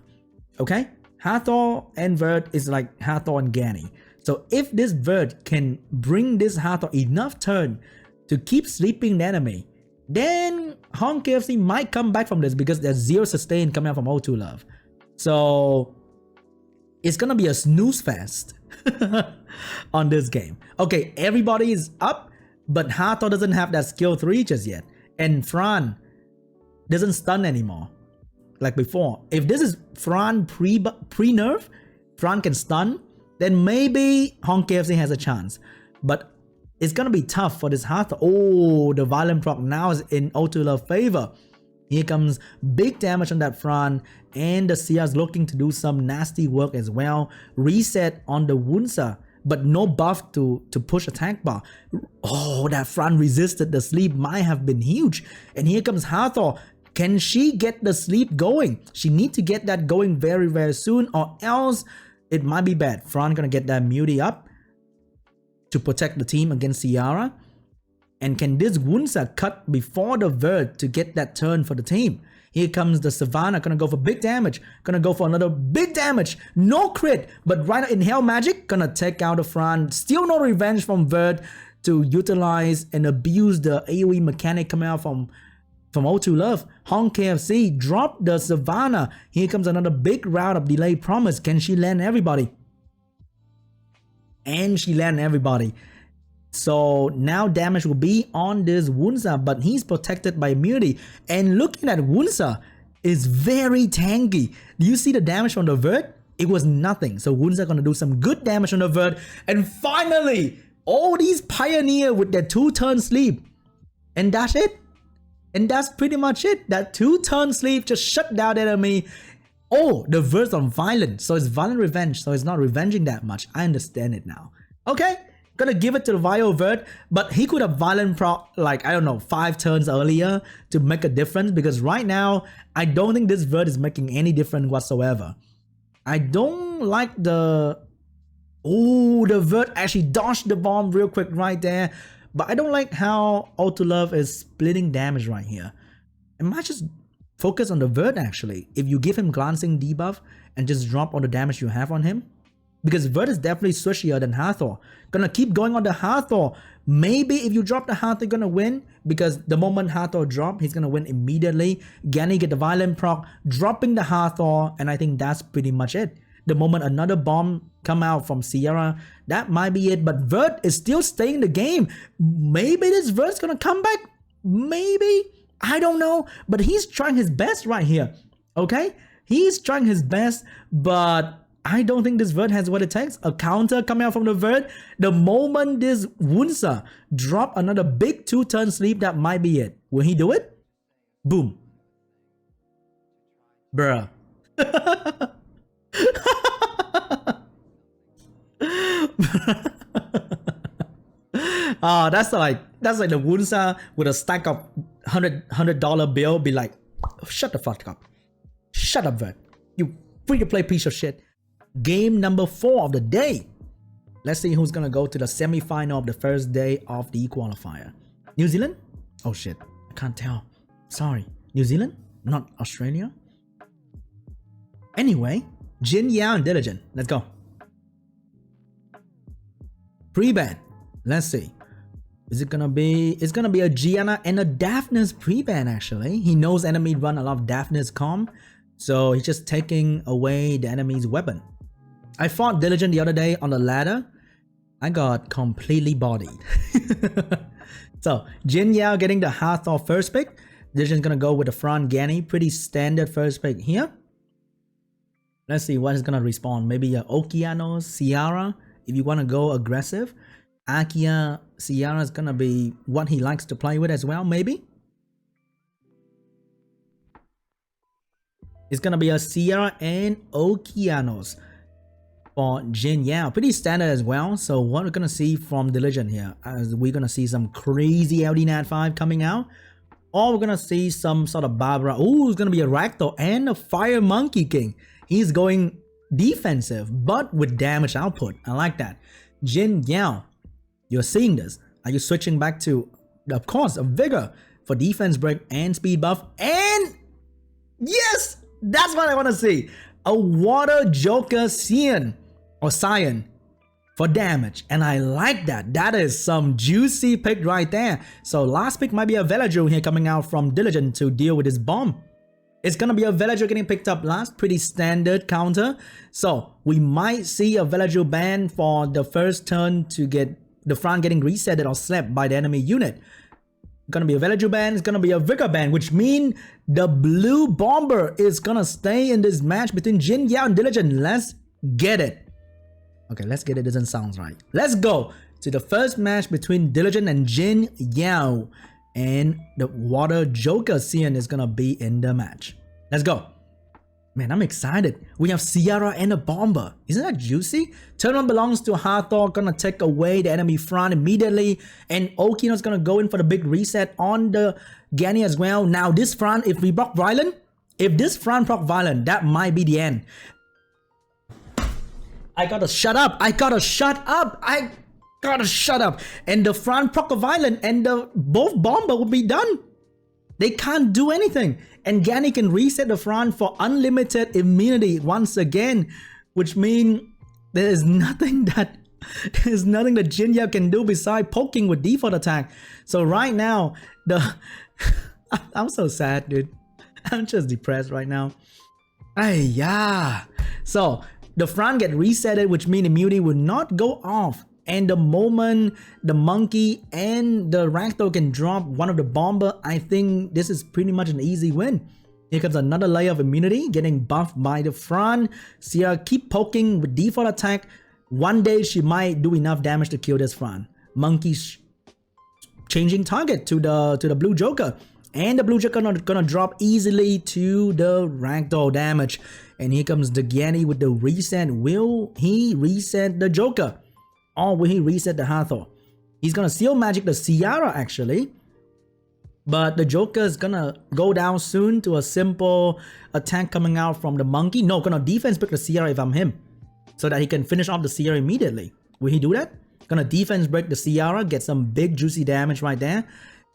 Okay? Hathor and Vert is like Hathor and Gani. So if this Vert can bring this Hathor enough turn to keep sleeping the enemy, then HONGKFC might come back from this because there's 0 sustain coming out from O2 Love. So it's gonna be a snooze fest on this game. Okay, everybody is up, but Hathor doesn't have that skill 3 just yet. And Fran doesn't stun anymore like before. If this is Fran pre-nerf, Fran can stun, then maybe HONGKFC has a chance. But it's gonna be tough for this Hathor. Oh, the violent proc now is in O2 Love favor. Here comes big damage on that Fran, and the Sia is looking to do some nasty work as well. Reset on the Wunsa, but no buff to push attack bar. Oh, that Fran resisted the sleep might have been huge. And here comes Hathor. Can she get the sleep going? She needs to get that going very, very soon, or else it might be bad. Fran gonna get that Muti up to protect the team against Ciara. And can this Wunsa cut before the Vert to get that turn for the team? Here comes the Savannah, gonna go for big damage. Gonna go for another big damage. No crit, but right now in Hell Magic, gonna take out the Fran. Still no revenge from Vert to utilize and abuse the AoE mechanic coming out from O2 Love. HONGKFC drop the Savannah. Here comes another big round of delayed promise. Can she land everybody? And she landed everybody. So now damage will be on this Wunsa, but he's protected by immunity. And looking at Wunsa, is very tanky. Do you see the damage from the vert? It was nothing. So Wounds are gonna do some good damage on the vert. And finally, all these Pioneer with their 2-turn sleep. And that's it. And that's pretty much it. That 2-turn sleep just shut down the enemy. Oh, the vert's on Violent. So it's Violent Revenge. So it's not revenging that much. I understand it now. Okay. Gonna give it to the Vio vert. But he could have Violent proc, like, I don't know, 5 turns earlier to make a difference. Because right now, I don't think this vert is making any difference whatsoever. I don't like the... Oh, the vert actually dodged the bomb real quick right there. But I don't like how Autolove is splitting damage right here. I might just focus on the vert actually. If you give him glancing debuff and just drop all the damage you have on him. Because vert is definitely swishier than Hathor. Gonna keep going on the Hathor. Maybe if you drop the Hathor, you're gonna win. Because the moment Hathor drop, he's gonna win immediately. Gani get the Violent proc, dropping the Hathor, and I think that's pretty much it. The moment another bomb come out from XERE, that might be it. But vert is still staying in the game. Maybe this vert's gonna come back. Maybe. I don't know. But he's trying his best right here. Okay? He's trying his best. But I don't think this vert has what it takes. A counter coming out from the vert. The moment this Wunsa drop another big 2-turn sleep, that might be it. Will he do it? Boom. Bruh. That's like the Wunsa with a stack of $100 bill be like, shut the fuck up. Shut up, vert. You free-to-play piece of shit. Game number 4 of the day. Let's see who's gonna go to the semi-final of the first day of the qualifier. New Zealand? Oh shit, I can't tell. Sorry. New Zealand? Not Australia? Anyway, JINYAO and Diligent. Let's go. Pre-ban. Let's see. Is it gonna be... It's gonna be a Gianna and a Daphnis pre-ban actually. He knows enemy run a lot of Daphnis comm. So he's just taking away the enemy's weapon. I fought Diligent the other day on the ladder. I got completely bodied. So JINYAO getting the Hathor first pick. Diligent's gonna go with the front Gani. Pretty standard first pick here. Let's see what is gonna respawn. Maybe a Okeanos, XERE. If you want to go aggressive, Akia XERE is gonna be what he likes to play with as well, maybe. It's gonna be a XERE and Okeanos for JINYAO. Pretty standard as well. So what we're gonna see from Diligent here, as we're gonna see some crazy LD Nat 5 coming out, or we're gonna see some sort of Barbara. Ooh, it's gonna be a Ragdoll and a Fire Monkey King. He's going defensive, but with damage output. I like that. JINYAO, you're seeing this. Are you switching back to, of course, a Vigor for defense break and speed buff? And yes, that's what I want to see. A Water Joker Sian or Sian for damage. And I like that. That is some juicy pick right there. So last pick might be a Veladriel here coming out from Diligent to deal with this bomb. It's gonna be a Veladriel getting picked up last, pretty standard counter. So we might see a Veladriel ban for the first turn to get the front getting resetted or slapped by the enemy unit. Gonna be a Veladriel ban, it's gonna be a Vigor ban, which means the blue bomber is gonna stay in this match between JINYAO and Diligent. Let's get it. Okay, let's get it doesn't sound right. Let's go to the first match between Diligent and JINYAO. And the Water Joker Sian is gonna be in the match. Let's go. Man, I'm excited. We have XERE and a Bomber. Isn't that juicy? Turn 1 belongs to Hathor, gonna take away the enemy front immediately. And Okino's gonna go in for the big reset on the Gani as well. Now this front, if we proc Violent, if this front proc Violent, that might be the end. I gotta shut up. I gotta shut up. I gotta shut up. And the front proc Violent and the both Bomber will be done. They can't do anything. And Gani can reset the front for unlimited immunity once again, which means there is nothing that JINYAO can do besides poking with default attack. So right now, I'm so sad, dude. I'm just depressed right now. Yeah. So the front get resetted, which means immunity will not go off. And the moment the monkey and the Ragdoll can drop one of the Bomber, I think this is pretty much an easy win. Here comes another layer of immunity getting buffed by the front. SEARE keep poking with default attack. One day she might do enough damage to kill this front. Monkey changing target to the blue Joker. And the blue Joker gonna drop easily to the ragdoll damage. And here comes the Gani with the reset. Will he reset the Joker? Or will he reset the Hathor? He's gonna seal magic the Ciara actually. But the Joker is gonna go down soon to a simple attack coming out from the monkey. No, gonna defense break the Ciara if I'm him. So that he can finish off the Ciara immediately. Will he do that? Gonna defense break the Ciara, get some big juicy damage right there.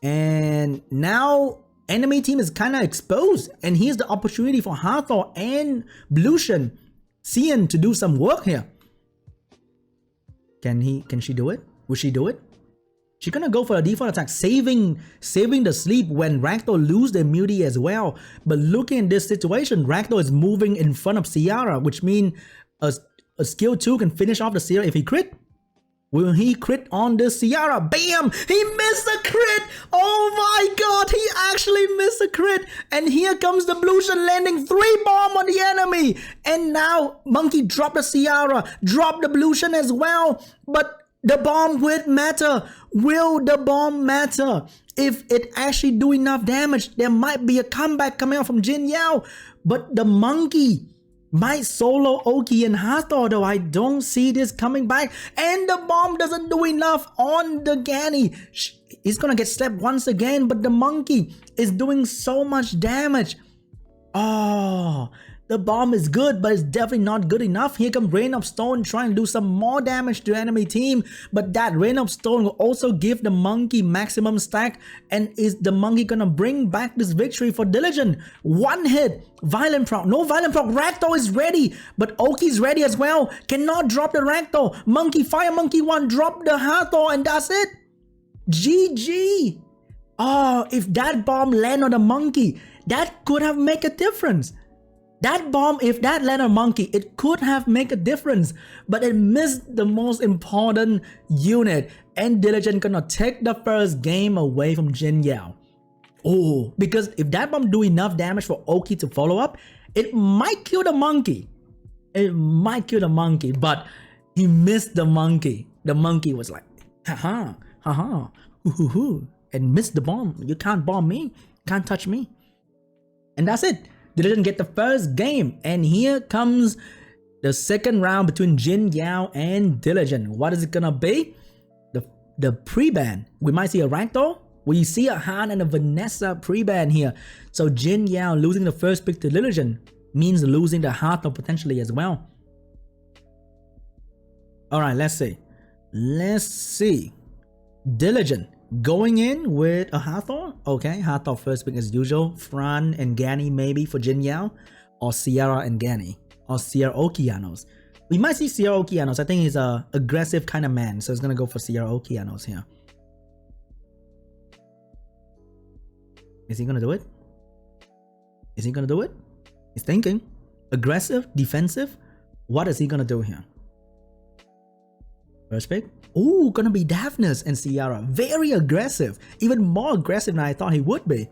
And now enemy team is kind of exposed. And here's the opportunity for Hathor and Blution Sian to do some work here. Can she do it? Will she do it? She's gonna go for a default attack, saving the sleep when Ragdoll lose the immunity as well. But looking at this situation, Ragdoll is moving in front of Ciara, which means a skill 2 can finish off the Ciara if he crit. Will he crit on the Ciara? Bam! He missed the crit! Oh my god, he actually missed the crit! And here comes the Blution landing 3 bomb on the enemy! And now Monkey dropped the Ciara, dropped the Blution as well. But the bomb will matter. Will the bomb matter? If it actually do enough damage, there might be a comeback coming out from JINYAO. But the monkey might solo Oki and Hathor, though I don't see this coming back. And the bomb doesn't do enough on the Gani. He's gonna get slapped once again, but the monkey is doing so much damage. Oh, the bomb is good, but it's definitely not good enough. Here comes Rain of Stone trying to do some more damage to the enemy team. But that Rain of Stone will also give the monkey maximum stack. And is the monkey gonna bring back this victory for Diligent? One hit. Violent Proc. No Violent Proc. Ragdoll is ready. But Oki's ready as well. Cannot drop the Ragdoll. Monkey Fire Monkey 1. Drop the Hathor and that's it. GG. Oh, if that bomb land on the monkey, that could have made a difference. That bomb, if that landed on monkey, it could have made a difference, but it missed the most important unit, and Diligent gonna take the first game away from JINYAO. Oh, because if that bomb do enough damage for Oki to follow up, it might kill the monkey. It might kill the monkey, but he missed the monkey. The monkey was like, haha, haha, hoo, and missed the bomb. You can't bomb me, can't touch me. And that's it. Diligent get the first game, and here comes the second round between JINYAO and Diligent. What is it gonna be? The pre-ban. We might see a Ragdoll. We see a Han and a Vanessa pre-ban here. So JINYAO losing the first pick to Diligent means losing the Hathor potentially as well. Alright, let's see. Let's see. Diligent going in with a Hathor. Okay, Hathor first pick as usual. Fran and Gani maybe for JINYAO. Or Ciara and Gani. Or Ciara Okeanos. We might see Ciara Okeanos. I think he's a aggressive kind of man. So he's gonna go for Ciara Okeanos here. Is he gonna do it? Is he gonna do it? He's thinking. Aggressive? Defensive? What is he gonna do here? First pick. Ooh, gonna be Daphnis and Ciara. Very aggressive. Even more aggressive than I thought he would be.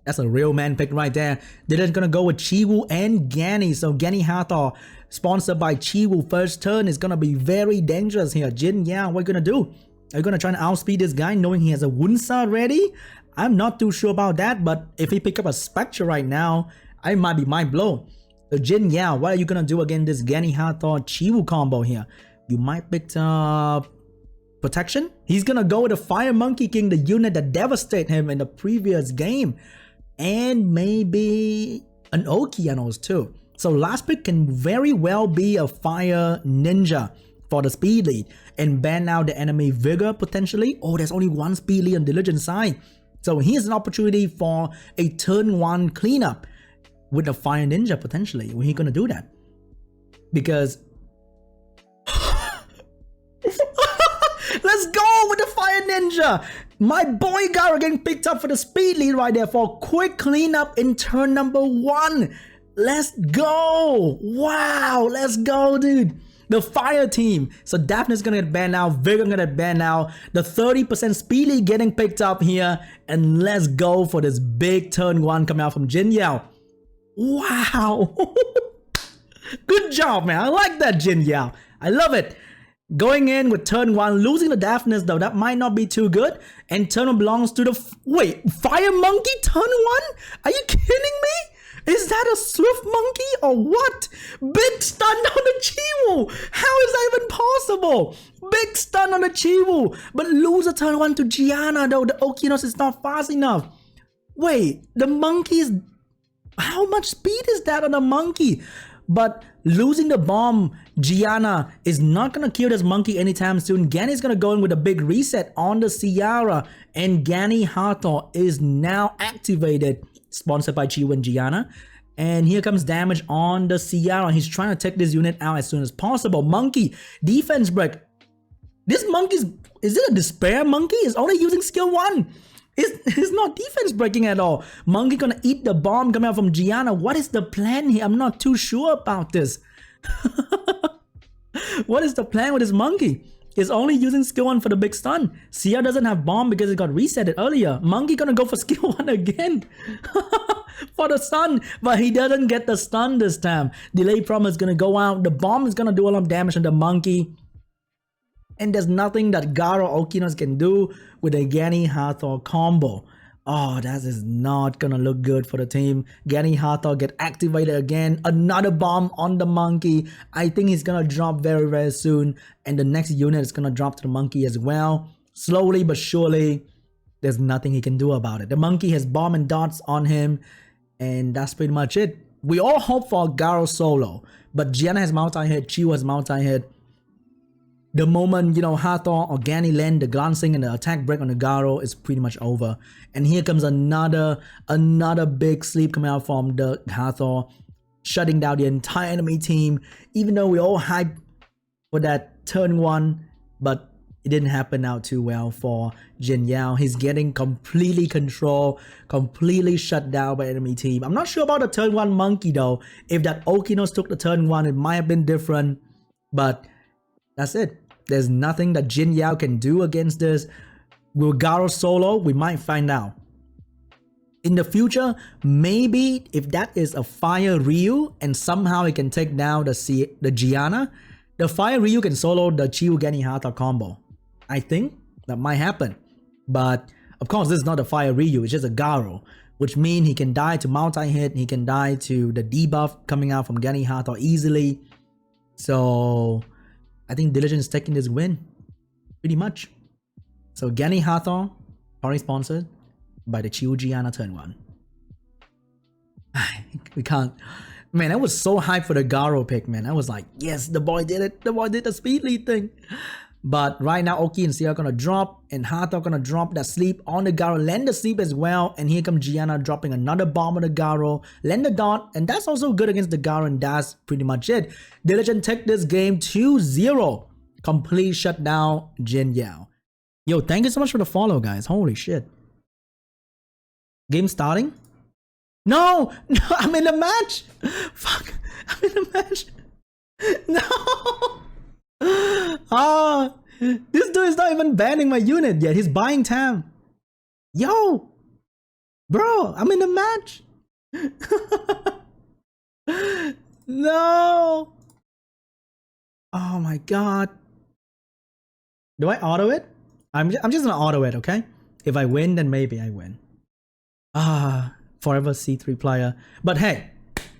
That's a real man pick right there. They're gonna go with Chiwoo and Gani. So Gani Hathor, sponsored by Chiwoo, first turn is gonna be very dangerous here. JINYAO, what are you gonna do? Are you gonna try and outspeed this guy knowing he has a Wunsa ready? I'm not too sure about that, but if he pick up a Spectre right now, I might be mind blown. So JINYAO, what are you gonna do against this Gani Hathor Chiwoo combo here? You might pick up Protection. He's gonna go with the Fire Monkey King, the unit that devastated him in the previous game. And maybe an Okeanos too. So last pick can very well be a Fire Ninja for the speed lead and ban out the enemy Vigor potentially. Oh, there's only one speed lead on Diligent side. So here's an opportunity for a turn 1 cleanup with the Fire Ninja potentially. When he gonna do that? Because let's go with the Fire Ninja. My boy Garo getting picked up for the speed lead right there for a quick cleanup in turn number 1. Let's go. Wow, let's go, dude. The fire team. So Daphne's gonna get banned out. Vigor gonna get banned out. The 30% speed lead getting picked up here. And let's go for this big turn 1 coming out from JINYAO. Wow. Good job, man. I like that, JINYAO. I love it. Going in with turn 1, losing the deafness though, that might not be too good. And turn 1 belongs to the... Wait, Fire Monkey turn 1? Are you kidding me? Is that a Swift Monkey or what? Big stun on the Chiwu. How is that even possible? Big stun on the Chiwu. But lose a turn 1 to Gianna though. The Okinos is not fast enough. Wait, the monkey is... How much speed is that on the monkey? But losing the bomb, Gianna is not going to kill this monkey anytime soon. Gani is going to go in with a big reset on the Ciara. And Gani Hathor is now activated. Sponsored by Chiwu and Gianna. And here comes damage on the Ciara. He's trying to take this unit out as soon as possible. Monkey, defense break. This monkey's... Is it a despair monkey? It's only using skill 1. It's not defense breaking at all. Monkey gonna eat the bomb coming out from Gianna. What is the plan here? I'm not too sure about this. What is the plan with this monkey? It's only using skill 1 for the big stun. Sia doesn't have bomb because it got resetted earlier. Monkey gonna go for skill 1 again. For the stun. But he doesn't get the stun this time. Delay promise is gonna go out. The bomb is gonna do a lot of damage on the monkey. And there's nothing that Garo Okinos can do with a Gani Hathor combo. Oh, that is not gonna look good for the team. Gani Hathor get activated again. Another bomb on the monkey. I think he's gonna drop very, very soon. And the next unit is gonna drop to the monkey as well. Slowly but surely, there's nothing he can do about it. The monkey has bomb and dots on him. And that's pretty much it. We all hope for Garo solo. But Gianna has multi-hit. Chiwu has multi-hit. The moment, you know, Hathor or Gani land the glancing and the attack break on the Garo is pretty much over. And here comes another big sleep coming out from the Hathor, shutting down the entire enemy team. Even though we all hyped for that turn 1, but it didn't happen out too well for JINYAO. He's getting completely controlled, completely shut down by enemy team. I'm not sure about the turn 1 monkey though. If that Okinos took the turn 1, it might have been different. But that's it. There's nothing that JINYAO can do against this. Will Garo solo? We might find out. In the future, maybe if that is a Fire Ryu and somehow he can take down the Gianna, the Fire Ryu can solo the Chiwu Gani Hathor combo. I think that might happen. But of course, this is not a Fire Ryu, it's just a Garo, which means he can die to multi-hit, he can die to the debuff coming out from Gani Hathor easily. So I think Diligent is taking this win, pretty much. So Gani Hathor, probably sponsored by the Chiwu Gianna turn 1. We can't. Man, I was so hyped for the Garo pick, man. I was like, yes, the boy did it. The boy did the speed lead thing. But right now, Oki and Sia are gonna drop, and Hathor gonna drop that sleep on the Garo, land the sleep as well, and here comes Gianna dropping another bomb on the Garo, land the dot, and that's also good against the Garo, and that's pretty much it. Diligent take this game 2-0. Complete shutdown, JINYAO. Yo, thank you so much for the follow, guys. Holy shit. Game starting? No, I'm in the match. Fuck, I'm in the match. No. Ah, this dude is not even banning my unit yet. He's buying time. Yo, bro, I'm in the match. No. Oh my god. Do I auto it? I'm just gonna auto it, okay? If I win, then maybe I win. Ah, forever C3 player. But hey,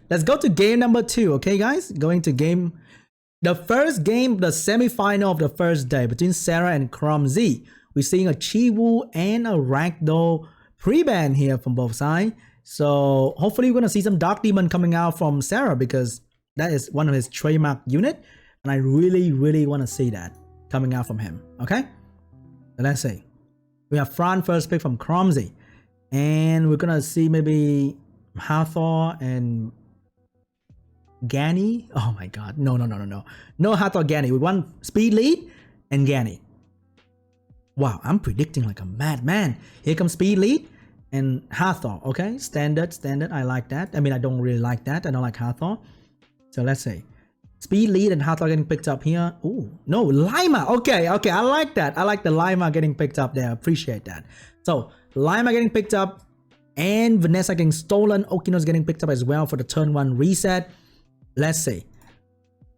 let's go to game number 2, okay, guys? Going to game. The first game, the semi-final of the first day between Sarah and KROMZ. We're seeing a Chiwu and a Ragdoll pre-ban here from both sides. So hopefully we're going to see some Dark Demon coming out from Sarah because that is one of his trademark unit. And I really, really want to see that coming out from him. Okay? So let's see. We have Fran first pick from KROMZ. And we're going to see maybe Hathor and Gani. Oh my god. No. No Hathor Gani. We want speed lead and Gani. Wow, I'm predicting like a madman. Here comes speed lead and Hathor. Okay, standard. I like that. I mean, I don't really like that. I don't like Hathor. So let's see. Speed lead and Hathor getting picked up here. Oh, no, Lima. Okay. I like that. I like the Lima getting picked up there. Appreciate that. So, Lima getting picked up. And Vanessa getting stolen. Okino's getting picked up as well for the turn 1 reset. Let's see.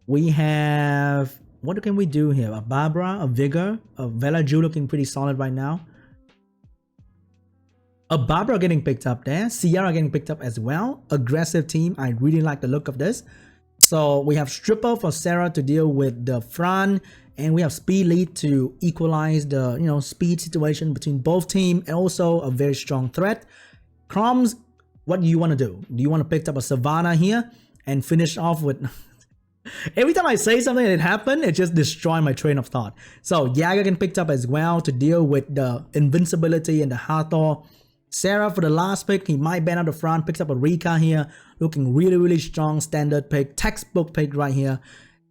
We have... What can we do here? A Barbara, a Vigor, a Velaju looking pretty solid right now. A Barbara getting picked up there. Sierra getting picked up as well. Aggressive team. I really like the look of this. So we have Stripper for Sarah to deal with the Fran. And we have Speed Lead to equalize the speed situation between both teams. And also a very strong threat. KROMZ, what do you want to do? Do you want to pick up a Savannah here and finish off with... Every time I say something and it happened, it just destroys my train of thought. So Yaga getting picked up as well to deal with the invincibility and the Hathor. Sarah for the last pick, he might ban out the front, picks up a Rika here, looking really strong, standard pick, textbook pick right here.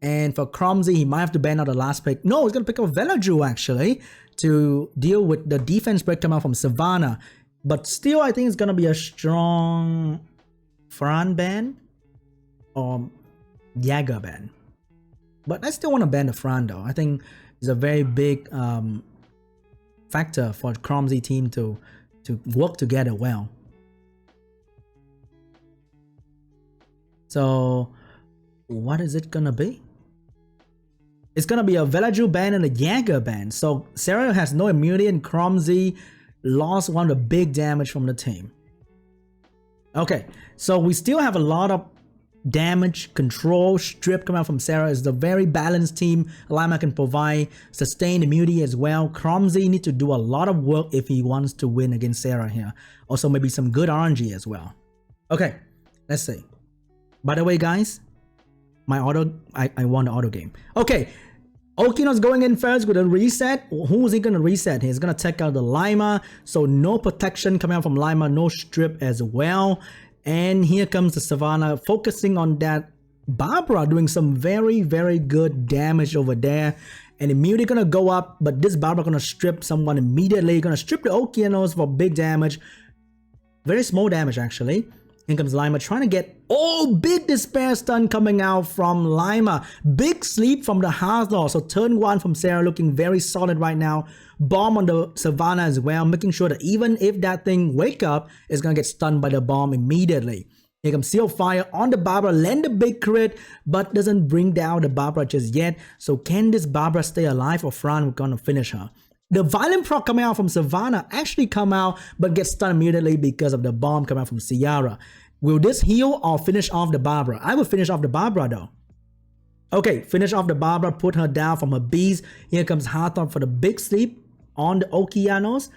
And for KROMZ, he might have to ban out the last pick. No, he's going to pick up Velaju actually to deal with the defense break come out from Savannah. But still, I think it's going to be a strong Fran ban or Yaga ban. But I still want to ban the Fran though. I think it's a very big factor for the KROMZ team to work together well. So what is it gonna be? It's gonna be a Velaju ban and a Yaga ban. So Sarah has no immunity and KROMZ lost one of the big damage from the team. Okay, so we still have a lot of damage, control, strip coming out from Sarah. Is a very balanced team. Lima can provide sustained immunity as well. KROMZ need to do a lot of work if he wants to win against Sarah here. Also maybe some good RNG as well. Okay, let's see. By the way guys, my auto, I won the auto game. Okay, Okino's going in first with a reset. Who is he going to reset? He's going to take out the Lima. So no protection coming out from Lima, no strip as well. And here comes the Savannah, focusing on that Barbara, doing some very good damage over there. And immunity gonna go up, but this Barbara gonna strip someone immediately. Gonna strip the Okeanos for big damage. Very small damage actually. Here comes Lima trying to get, oh, big despair stun coming out from Lima. Big sleep from the Hathor. So turn 1 from Sarah looking very solid right now. Bomb on the Savannah as well, making sure that even if that thing wake up, it's gonna get stunned by the bomb immediately. Here comes Seal Fire on the Barbara, land a big crit, but doesn't bring down the Barbara just yet. So can this Barbara stay alive or Fran, we're gonna finish her. The Violent Proc coming out from Savannah actually come out, but gets stunned immediately because of the bomb coming out from Sierra. Will this heal or finish off the Barbara? I will finish off the Barbara though. Okay, finish off the Barbara, put her down from her bees. Here comes Hathor for the big sleep on the Okeanos.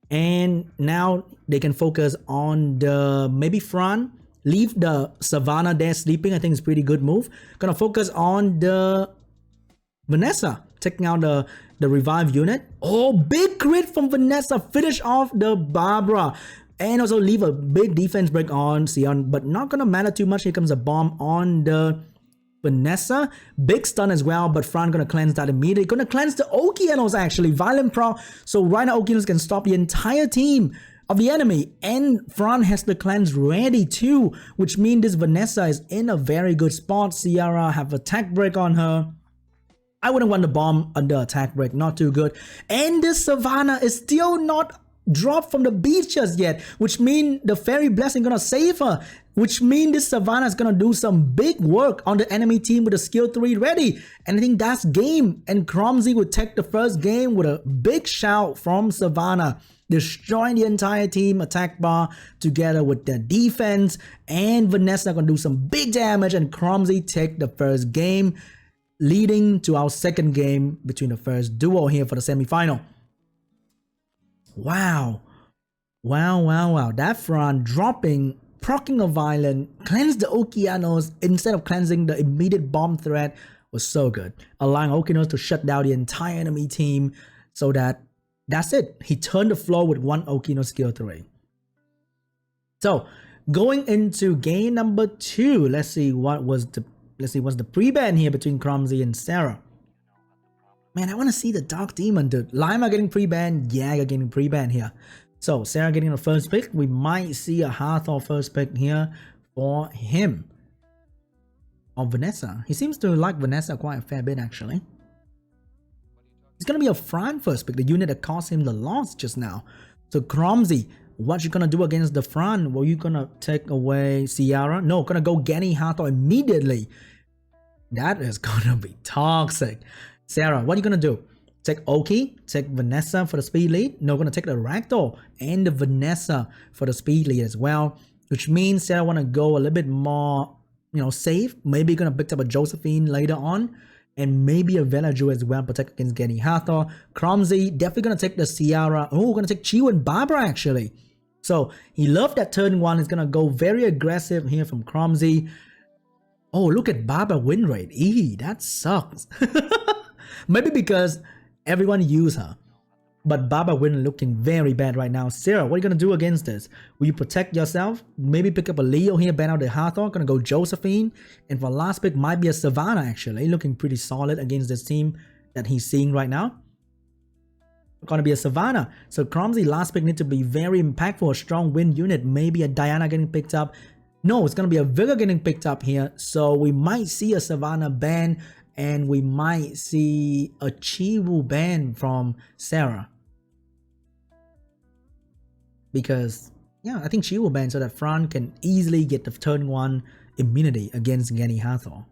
And now they can focus on the maybe Fran. Leave the Savannah there sleeping. I think it's a pretty good move. Gonna focus on the Vanessa, taking out the revive unit. Oh, big crit from Vanessa. Finish off the Barbara. And also leave a big defense break on Sian, but not gonna matter too much. Here comes a bomb on the Vanessa. Big stun as well, but Fran gonna cleanse that immediately. Gonna cleanse the Okeanos actually. Violent Pro. So right now Okeanos can stop the entire team of the enemy. And Fran has the cleanse ready too, which means this Vanessa is in a very good spot. Sierra have attack break on her. I wouldn't want the bomb under attack break, not too good. And this Savannah is still not dropped from the beach just yet, which means the fairy blessing gonna save her, which means this Savannah is gonna do some big work on the enemy team with a skill 3 ready. And I think that's game. And KROMZ would take the first game with a big shout from Savannah, destroying the entire team attack bar together with their defense. And Vanessa gonna do some big damage, and KROMZ take the first game, leading to our second game between the first duo here for the semi-final. Wow. That Fran dropping, proccing a violent, cleanse the Okeanos instead of cleansing the immediate bomb threat was so good. Allowing Okeanos to shut down the entire enemy team so that's it. He turned the floor with one Okeano skill 3. So going into game number 2, let's see what's the pre-ban here between KROMZ and Sarah. Man, I want to see the Dark Demon, dude. Lima getting pre-banned, Yaga getting pre-banned here. So, Sarah getting the first pick. We might see a Hathor first pick here for him. Or Vanessa. He seems to like Vanessa quite a fair bit, actually. It's going to be a Fran first pick, the unit that caused him the loss just now. So, KROMZ What you gonna do against the front? Were you gonna take away Ciara? No, gonna go Gani Hato immediately. That is gonna be toxic. Sarah, what are you gonna do? Take Oki, take Vanessa for the speed lead. No, gonna take the Ragdoll and the Vanessa for the speed lead as well. Which means Sarah wanna go a little bit more, safe. Maybe gonna pick up a Josephine later on. And maybe a Velaju as well, protect against Gani Hathor. KROMZ, definitely gonna take the Ciara. Oh, gonna take Chiwu and Barbara actually. So he loved that turn 1. He's gonna go very aggressive here from KROMZ. Oh, look at Barbara win rate. That sucks. Maybe because everyone used her. But Barbara win looking very bad right now. Sarah, what are you going to do against this? Will you protect yourself? Maybe pick up a Leo here, ban out the Hathor. Going to go Josephine. And for last pick, might be a Savannah actually. Looking pretty solid against this team that he's seeing right now. Going to be a Savannah. So KROMZ last pick need to be very impactful. A strong win unit. Maybe a Diana getting picked up. No, it's going to be a Vigor getting picked up here. So we might see a Savannah ban. And we might see a Chiwu ban from Sarah. Because, yeah, I think Chiwu ban so that Fran can easily get the turn 1 immunity against Gani Hathor.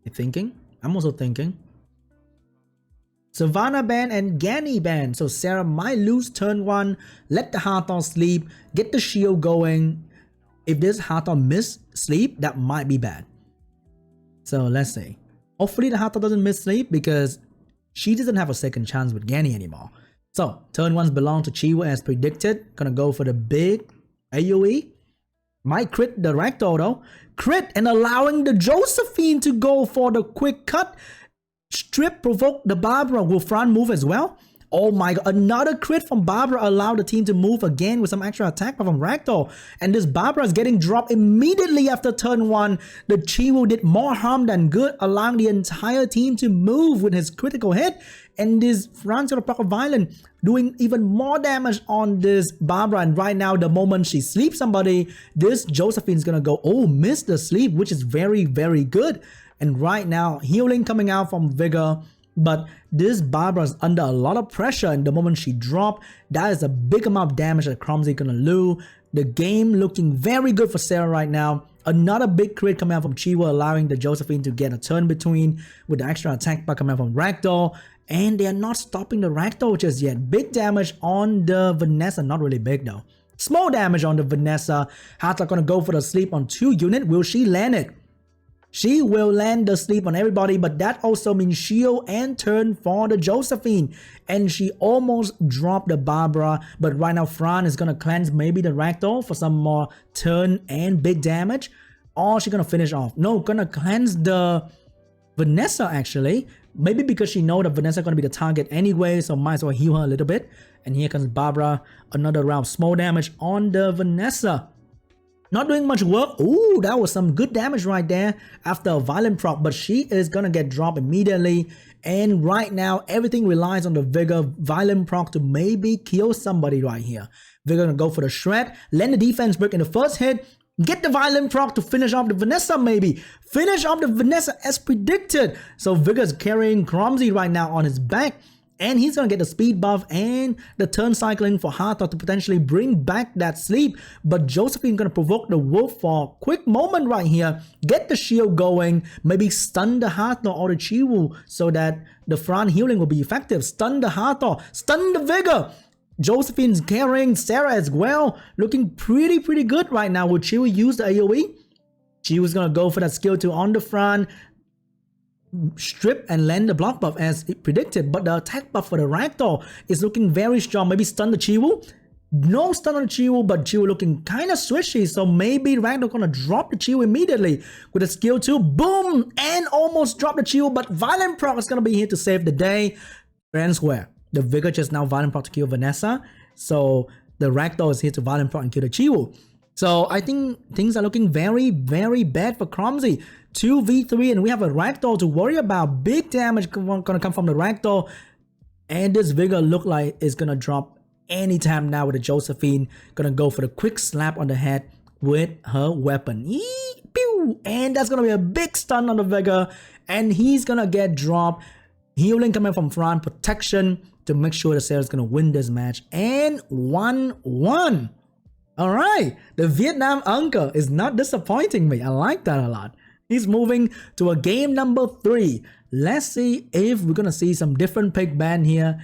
You thinking? I'm also thinking. Savannah ban and Gani ban. So Sarah might lose turn 1. Let the Hathor sleep. Get the shield going. If this Hathor miss sleep, that might be bad. So let's see. Hopefully the Hathor doesn't miss sleep because she doesn't have a second chance with Gani anymore. So turn 1s belong to Chiwu as predicted. Gonna go for the big AoE. Might crit the Ragdoll though. Crit and allowing the Josephine to go for the quick cut. Strip provoke the Barbara. Will Fran move as well? Oh my god, another crit from Barbara allowed the team to move again with some extra attack from Ragdoll. And this Barbara is getting dropped immediately after turn 1. The Chiwu did more harm than good, allowing the entire team to move with his critical hit. And this Fran's gonna proc violent, doing even more damage on this Barbara. And right now, the moment she sleeps somebody, this Josephine's gonna go, oh, miss the sleep, which is very, very good. And right now, healing coming out from Vigor. But this Barbara is under a lot of pressure, and the moment she dropped, that is a big amount of damage that KROMZ gonna lose. The game looking very good for Sarah right now. Another big crit coming out from Chiwu, allowing the Josephine to get a turn between with the extra attack back coming out from Ragdoll. And they are not stopping the Ragdoll just yet. Big damage on the Vanessa, not really big though. Small damage on the Vanessa. Hathor gonna go for the sleep on 2 units. Will she land it? She will land the sleep on everybody, but that also means shield and turn for the Josephine. And she almost dropped the Barbara, but right now Fran is going to cleanse maybe the Ragdoll for some more turn and big damage. Or she's going to finish off. No, going to cleanse the Vanessa actually. Maybe because she knows that Vanessa is going to be the target anyway, so might as well heal her a little bit. And here comes Barbara, another round small damage on the Vanessa. Not doing much work. Ooh, that was some good damage right there after a violent proc, but she is gonna get dropped immediately. And right now, everything relies on the Vigor violent proc to maybe kill somebody right here. Vigor gonna go for the shred, land the defense break in the first hit, get the violent proc to finish off the Vanessa maybe. Finish off the Vanessa as predicted. So Vigor's carrying KROMZ right now on his back. And he's going to get the speed buff and the turn cycling for Hathor to potentially bring back that sleep. But Josephine going to provoke the wolf for a quick moment right here. Get the shield going. Maybe stun the Hathor or the Chiwu so that the Fran healing will be effective. Stun the Hathor. Stun the Vigor. Josephine's carrying Sarah as well. Looking pretty good right now. Will Chiwu use the AoE? Chiwu's going to go for that skill 2 on the Fran. Strip and land the block buff as predicted, but the attack buff for the Ragdoll is looking very strong. Maybe stun the Chiwu. No stun on the Chiwu, but Chiwu looking kind of swishy, so maybe Ragdoll gonna drop the Chiwu immediately with a skill 2. Boom! And almost drop the Chiwu, but Violent Proc is gonna be here to save the day. Fair and square. The Vigor just now Violent Proc to kill Vanessa, so the Ragdoll is here to Violent Proc and kill the Chiwu. So I think things are looking very bad for KROMZ. 2v3 and we have a Ragdoll to worry about. Big damage gonna come from the Ragdoll. And this Vigor look like it's gonna drop anytime now with the Josephine. Gonna go for the quick slap on the head with her weapon. Pew! And that's gonna be a big stun on the Vigor. And he's gonna get dropped. Healing coming from Fran, protection. to make sure that Sarah's gonna win this match. And 1-1. All right, the Vietnam uncle is not disappointing me. I like that a lot. He's moving to a game number 3. Let's see if we're gonna see some different pick ban here.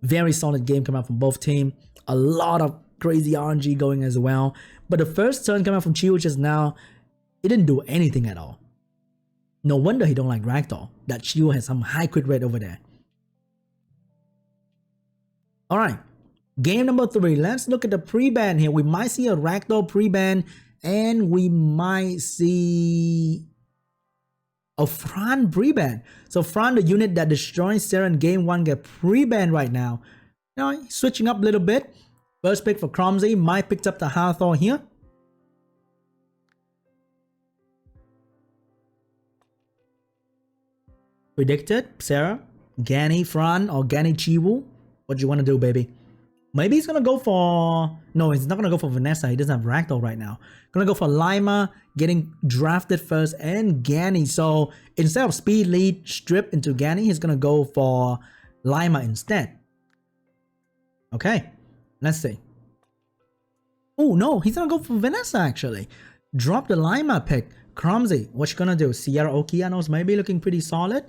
Very solid game coming out from both teams. A lot of crazy RNG going as well. But the first turn coming out from Chiu just now, it didn't do anything at all. No wonder he don't like Ragdoll. That Chiu has some high quit rate over there. Alright, game number 3. Let's look at the pre-ban here. We might see a Ragdoll pre-ban, and we might see a Fran pre-ban. So Fran, the unit that destroys Sarah in game 1, get pre-ban right now. Now, switching up a little bit. First pick for KROMZ. Might picked up the Hathor here. Predicted, Sarah, Gani, Fran, or Gani Chiwu. What do you want to do, baby? Maybe he's gonna go for... No, he's not gonna go for Vanessa. He doesn't have Ragdoll right now. Gonna go for Lima, getting drafted first, and Gani. So instead of speed lead strip into Gani, he's gonna go for Lima instead. Okay, let's see. Oh no, he's gonna go for Vanessa actually. Drop the Lima pick. KROMZ, what you gonna do? Sierra Okeanos maybe looking pretty solid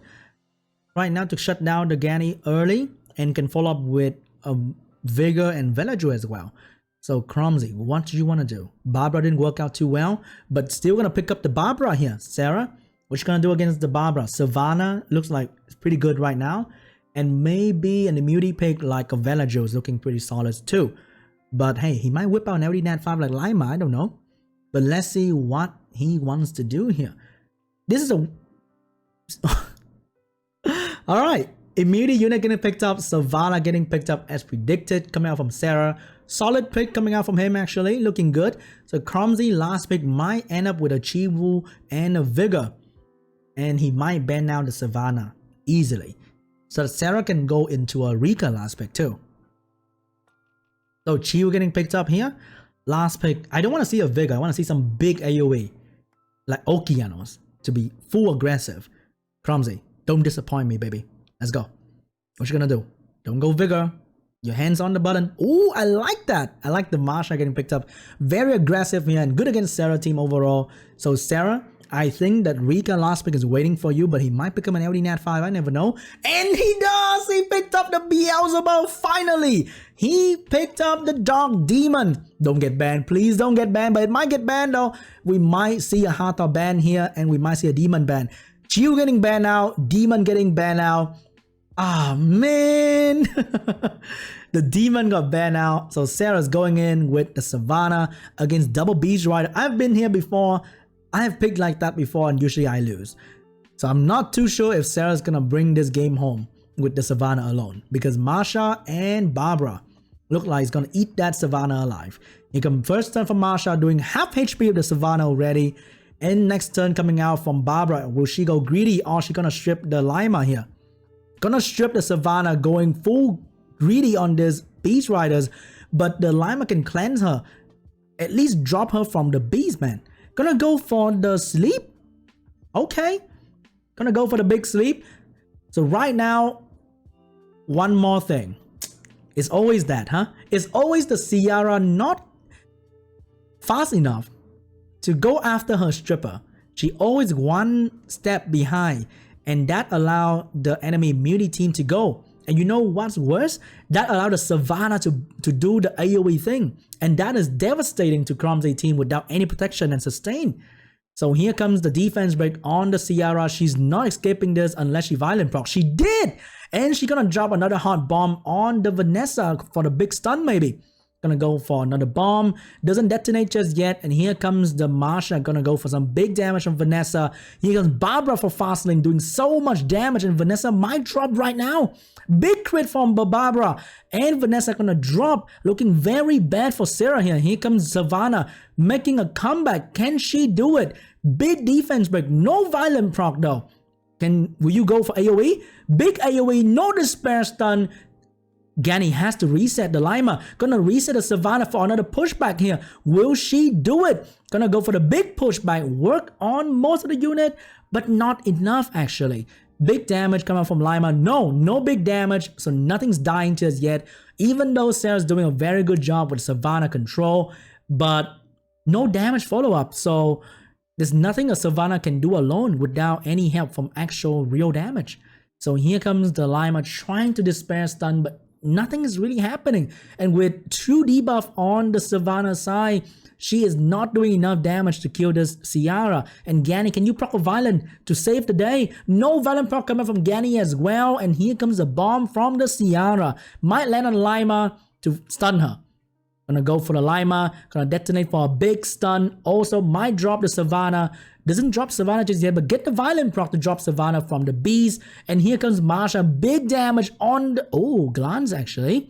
right now to shut down the Gani early, and can follow up with Vigor and Velaju as well. So KROMZ, what do you want to do? Barbara didn't work out too well, but still gonna pick up the Barbara here. Sarah, what you gonna do against the Barbara? Savannah looks like it's pretty good right now, and maybe an immunity pick like a Velaju is looking pretty solid too. But hey, he might whip out an LD Nat 5 like Lima, I don't know. But let's see what he wants to do here. This is a... Alright, immunity unit getting picked up. Savannah getting picked up as predicted. Coming out from Sarah. Solid pick coming out from him actually. Looking good. So KROMZ last pick might end up with a Chiwu and a Vigor. And he might ban down the Savannah easily. So Sarah can go into a Rika last pick too. So Chiwu getting picked up here. Last pick. I don't want to see a Vigor. I want to see some big AoE. Like Okeanos. To be full aggressive. KROMZ, don't disappoint me, baby. Let's go. What you gonna do? Don't go Vigor. Your hands on the button. Oh, I like that. I like the Marsha getting picked up. Very aggressive here and good against Sarah team overall. So Sarah, I think that Rika last pick is waiting for you, but he might pick up an LD Nat 5. I never know. And he does! He picked up the Beelzebub finally! He picked up the Dark Demon. Don't get banned. Please don't get banned, but it might get banned though. We might see a Hathor ban here, and we might see a Demon ban. Chiu getting banned out. Demon getting banned out. Ah, man. The Demon got banned out. So Sarah's going in with the Savannah against double Beast Rider. I've been here before. I have picked like that before, and usually I lose. So I'm not too sure if Sarah's gonna bring this game home with the Savannah alone, because Marsha and Barbara look like he's gonna eat that Savannah alive. Here comes first turn from Marsha, doing half HP of the Savannah already. And next turn coming out from Barbara. Will she go greedy, or she gonna strip the Lima here? Gonna strip the Savannah, going full greedy on this Beast Riders. But the Lima can cleanse her. At least drop her from the Beast, man. Gonna go for the sleep. Okay. Gonna go for the big sleep. So right now, one more thing. It's always that, huh? It's always the Sierra not fast enough to go after her stripper. She always one step behind, and that allowed the enemy immunity team to go. And you know what's worse? That allowed the Savannah to do the AoE thing. And that is devastating to KROMZ team without any protection and sustain. So here comes the defense break on the Sierra. She's not escaping this unless she violent proc. She did! And she's gonna drop another hot bomb on the Vanessa for the big stun maybe. Gonna go for another bomb. Doesn't detonate just yet. And here comes the Marsha. Gonna go for some big damage on Vanessa. Here comes Barbara for fastling, doing so much damage. And Vanessa might drop right now. Big crit from Barbara. And Vanessa gonna drop. Looking very bad for Sarah here. Here comes Savannah making a comeback. Can she do it? Big defense break. No violent proc though. Will you go for AoE? Big AoE. No despair stun. Gani has to reset the Lima. Gonna reset the Savannah for another pushback here. Will she do it? Gonna go for the big pushback. Work on most of the unit, but not enough actually. Big damage coming out from Lima. No big damage. So nothing's dying just yet. Even though Sarah's doing a very good job with Savannah control, but no damage follow-up. So there's nothing a Savannah can do alone without any help from actual real damage. So here comes the Lima trying to despair stun, but nothing is really happening. And with 2 debuff on the Savannah side, she is not doing enough damage to kill this Ciara. And Gani, can you proc a Violent to save the day? No Violent proc coming from Gani as well. And here comes a bomb from the Ciara. Might land on Lima to stun her. Gonna go for the Lima. Gonna detonate for a big stun. Also might drop the Savannah. Doesn't drop Savannah just yet, but get the Violent proc to drop Savannah from the bees. And here comes Marsha. Big damage on the... Oh, glance actually.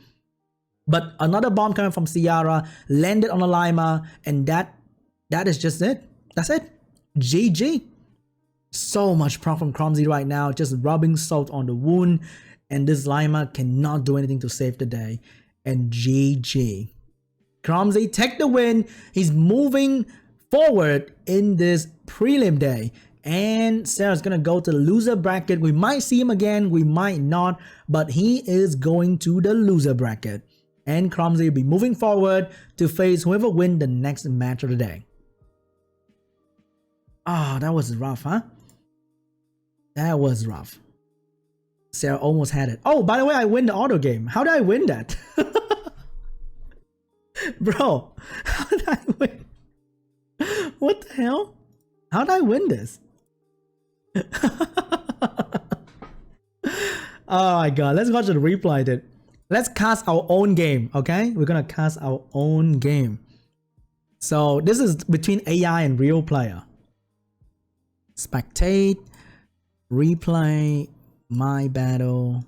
But another bomb coming from Ciara, landed on a Lima, and that is just it. That's it. GG. So much proc from KROMZ right now, just rubbing salt on the wound, and this Lima cannot do anything to save the day. And GG. KROMZ take the win. He's moving forward in this prelim day. And Sarah's gonna go to the loser bracket. We might see him again, we might not, but he is going to the loser bracket. And KROMZ will be moving forward to face whoever wins the next match of the day. Ah, that was rough, huh? That was rough. Sarah almost had it. Oh, by the way, I win the auto game. How did I win that? Bro, how did I win? What the hell? How did I win this? Oh my god, let's watch the replay then. Let's cast our own game, okay? We're gonna cast our own game. So this is between AI and real player. Spectate, replay, my battle.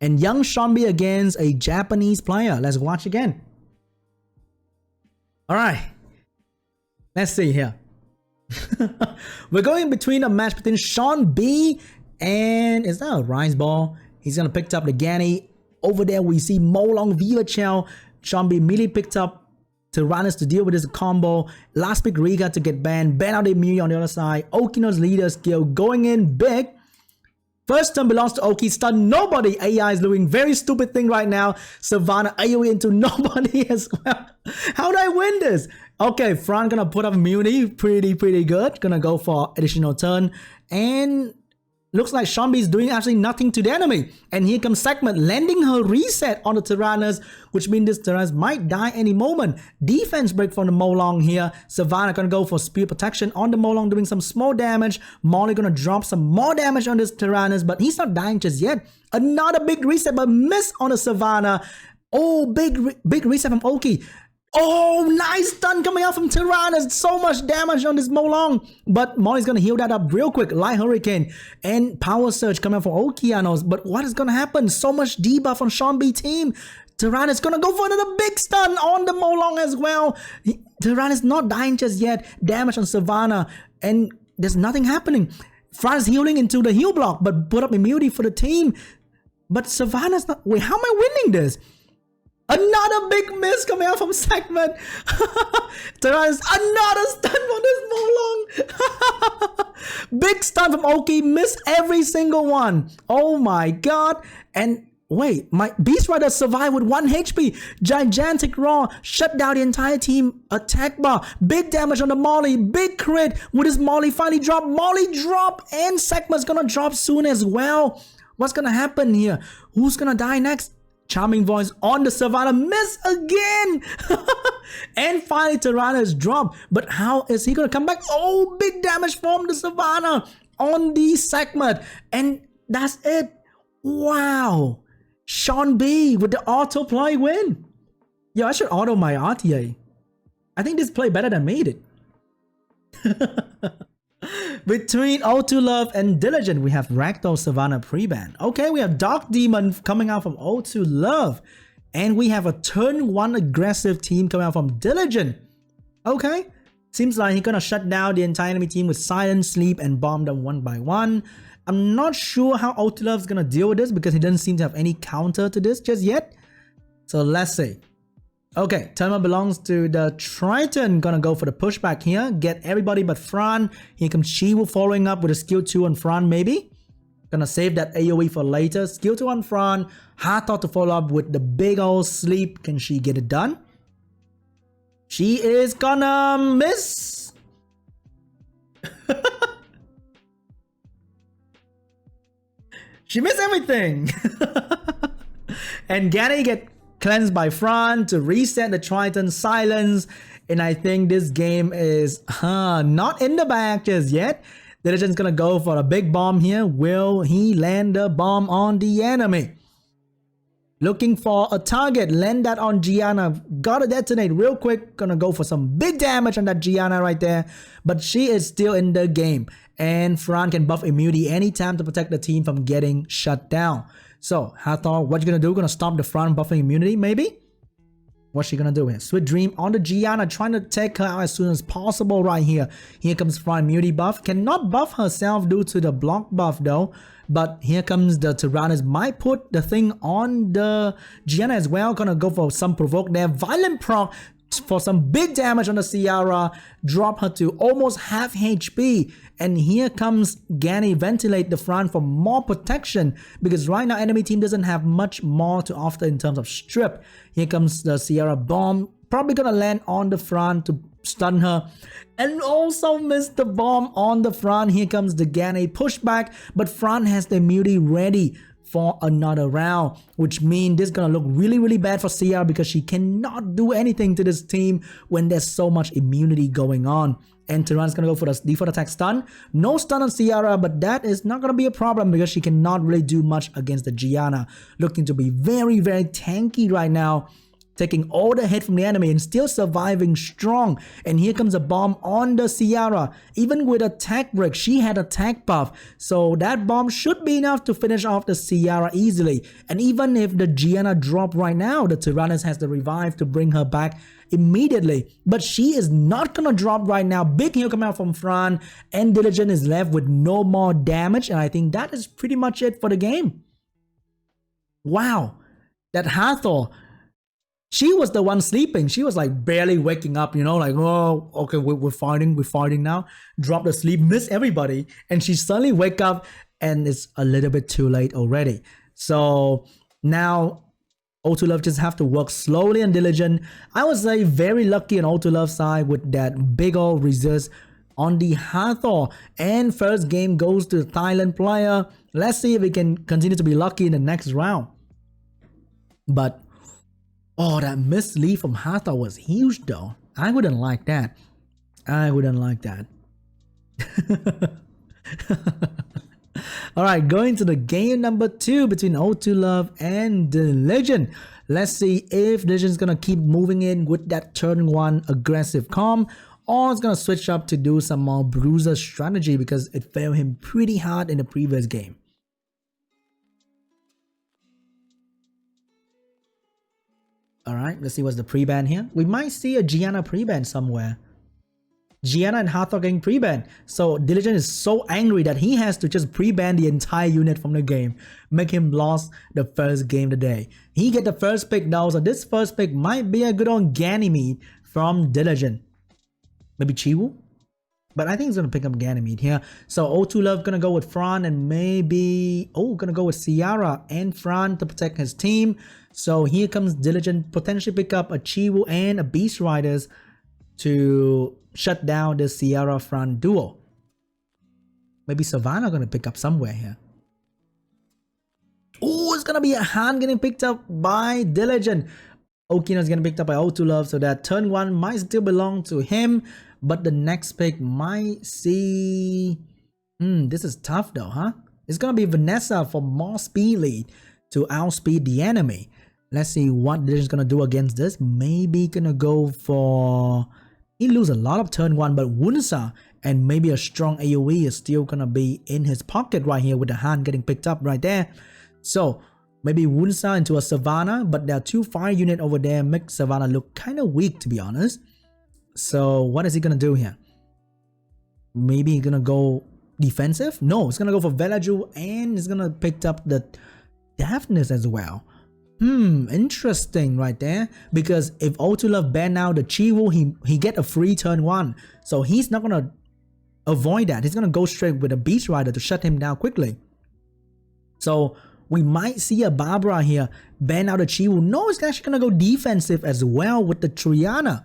And young SeanB against a Japanese player. Let's watch again. Alright. Let's see here. We're going between a match between SeanB and... Is that a Rise Ball? He's gonna pick up the Gani. Over there, we see Molong Viva Chell. SeanB immediately picked up Tyrannus to deal with this combo. Last pick Riga to get banned. Ban out the immunity on the other side. Okino's leader skill going in big. First turn belongs to Oki. Stun nobody. AI is doing very stupid thing right now. Savannah AoE into nobody as well. How do I win this? Okay, Fran gonna put up immunity. Pretty good. Gonna go for additional turn. And... looks like SeanB is doing absolutely nothing to the enemy. And here comes Segment landing her reset on the Tyrannus, which means this Tyrannus might die any moment. Defense break from the Molong here. Savannah gonna go for speed protection on the Molong, doing some small damage. Molly gonna drop some more damage on this Tyrannus, but he's not dying just yet. Another big reset, but miss on the Savannah. Oh, big reset from Oki. Oh, nice stun coming out from Tyrannus. So much damage on this Molong. But Molly's going to heal that up real quick. Light Hurricane and Power Surge coming out from Okeanos. But what is going to happen? So much debuff on SeanB team. Tyrannus going to go for another big stun on the Molong as well. Tyrannus not dying just yet. Damage on Savannah. And there's nothing happening. Fran's healing into the heal block, but put up immunity for the team. But Savannah's not... Wait, how am I winning this? Another big miss coming out from Segment. Tyrannus, another stun from this Molong. Big stun from Oki, missed every single one. Oh my god. And wait, my Beast Rider survived with 1 HP. Gigantic Raw shut down the entire team attack bar. Big damage on the Molly. Big crit. With his Molly finally drop. Molly drop. And Segment's gonna drop soon as well. What's gonna happen here? Who's gonna die next? Charming Voice on the Savannah, miss again. And finally Tyrannus dropped. But how is he gonna come back? Oh, big damage from the Savannah on the Segment. And that's it. Wow. SeanB with the auto play win. Yo, I should auto my RTA. I think this play better than made it. Between O2 Love and Diligent, we have Ragdoll Savannah pre-ban. Okay, we have Dark Demon coming out from O2 Love. And we have a turn 1 aggressive team coming out from Diligent. Okay, seems like he's gonna shut down the entire enemy team with Silent Sleep and bomb them one by one. I'm not sure how O2 Love is gonna deal with this because he doesn't seem to have any counter to this just yet. So let's see. Okay, turn 1 belongs to the Triton. Gonna go for the pushback here. Get everybody but Fran. Here comes Chiwu following up with a skill 2 on Fran maybe. Gonna save that AoE for later. Skill 2 on front. Hathor to follow up with the big old sleep. Can she get it done? She is gonna miss. She missed everything. And Gani get cleansed by Fran to reset the Triton silence. And I think this game is not in the bag just yet. The Legend's gonna go for a big bomb here. Will he land the bomb on the enemy? Looking for a target. Land that on Gianna. Gotta detonate real quick. Gonna go for some big damage on that Gianna right there. But she is still in the game. And Fran can buff immunity anytime to protect the team from getting shut down. So, Hathor, what you gonna do? Gonna stop the Fran buffing immunity, maybe? What's she gonna do here? Sweet Dream on the Gianna, trying to take her out as soon as possible right here. Here comes Fran immunity buff. Cannot buff herself due to the block buff though. But here comes the Tyrannus. Might put the thing on the Gianna as well. Gonna go for some provoke there. Violent proc for some big damage on the Ciara. Drop her to almost half HP. And here comes Gani ventilate the Fran for more protection. Because right now enemy team doesn't have much more to offer in terms of strip. Here comes the Ciara bomb. Probably gonna land on the Fran to stun her. And also miss the bomb on the Fran. Here comes the Gani pushback. But Fran has the immunity ready for another round, which means this is gonna look really bad for Ciara because she cannot do anything to this team when there's so much immunity going on. And Tyrannus gonna go for the default attack stun. No stun on Ciara, but that is not gonna be a problem because she cannot really do much against the Gianna. Looking to be very tanky right now. Taking all the hit from the enemy and still surviving strong. And here comes a bomb on the Ciara. Even with attack break, she had attack buff. So that bomb should be enough to finish off the Ciara easily. And even if the Gianna drop right now, the Tyrannus has the revive to bring her back immediately. But she is not gonna drop right now. Big heal come out from Fran. And Diligent is left with no more damage. And I think that is pretty much it for the game. Wow. That Hathor, she was the one sleeping. She was like barely waking up, you know, like, oh, okay, we're fighting now. Drop the sleep, miss everybody. And she suddenly wake up and it's a little bit too late already. So now O2 Love just have to work slowly and diligent. I would say very lucky on O2 Love side with that big old resist on the Hathor. And first game goes to the Thailand player. Let's see if we can continue to be lucky in the next round. But oh, that missed lead from Hathor was huge though. I wouldn't like that. I wouldn't like that. Alright, going to the game number 2 between O2 Love and the Legend. Let's see if the Legend's gonna keep moving in with that turn 1 aggressive calm, or it's gonna switch up to do some more bruiser strategy because it failed him pretty hard in the previous game. Alright, let's see what's the pre-ban here. We might see a Gianna pre-ban somewhere. Gianna and Hathor getting pre-ban. So Diligent is so angry that he has to just pre-ban the entire unit from the game. Make him lost the first game today. He get the first pick now, so this first pick might be a good old Ganymede from Diligent. Maybe Chiwu? But I think he's gonna pick up Ganymede here. So O2 Love gonna go with Fran and maybe gonna go with Ciara and Fran to protect his team. So here comes Diligent, potentially pick up a Chiwu and a Beast Riders to shut down the Ciara Fran duo. Maybe Savannah gonna pick up somewhere here. Oh, it's gonna be a Han getting picked up by Diligent. Okina's getting picked up by O2 Love, so that turn 1 might still belong to him. But the next pick might see... this is tough though, huh? It's gonna be Vanessa for more speed lead to outspeed the enemy. Let's see what Diligent's gonna do against this. Maybe gonna go for... He lose a lot of turn 1, but Wunsa and maybe a strong AoE is still gonna be in his pocket right here with the hand getting picked up right there. So maybe Wunsa into a Savannah, but there are 2 fire units over there make Savannah look kind of weak, to be honest. So what is he gonna do here? Maybe he's gonna go defensive? No, he's gonna go for Velaju and he's gonna pick up the Daphnis as well. Interesting right there. Because if O2 Love ban now the Chiwu, he get a free turn 1. So he's not gonna avoid that. He's gonna go straight with a Beast Rider to shut him down quickly. So we might see a Barbara here ban out the Chiwu. No, it's actually gonna go defensive as well with the Triana.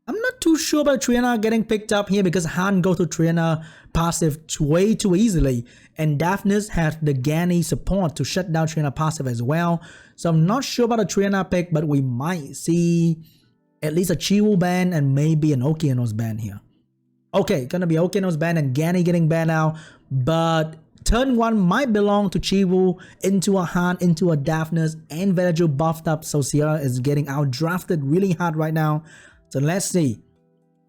I'm not too sure about Triana getting picked up here because Han go to Triana passive way too easily, and Daphnis has the Gani support to shut down Triana passive as well. So I'm not sure about a Triana pick, but we might see at least a Chiwu ban and maybe an Okeanos ban here. Okay, gonna be Okeanos ban and Gani getting banned out, but turn 1 might belong to Chiwu, into a Han, into a Daphnis, and Villager buffed up, so Sierra is getting out drafted really hard right now. So let's see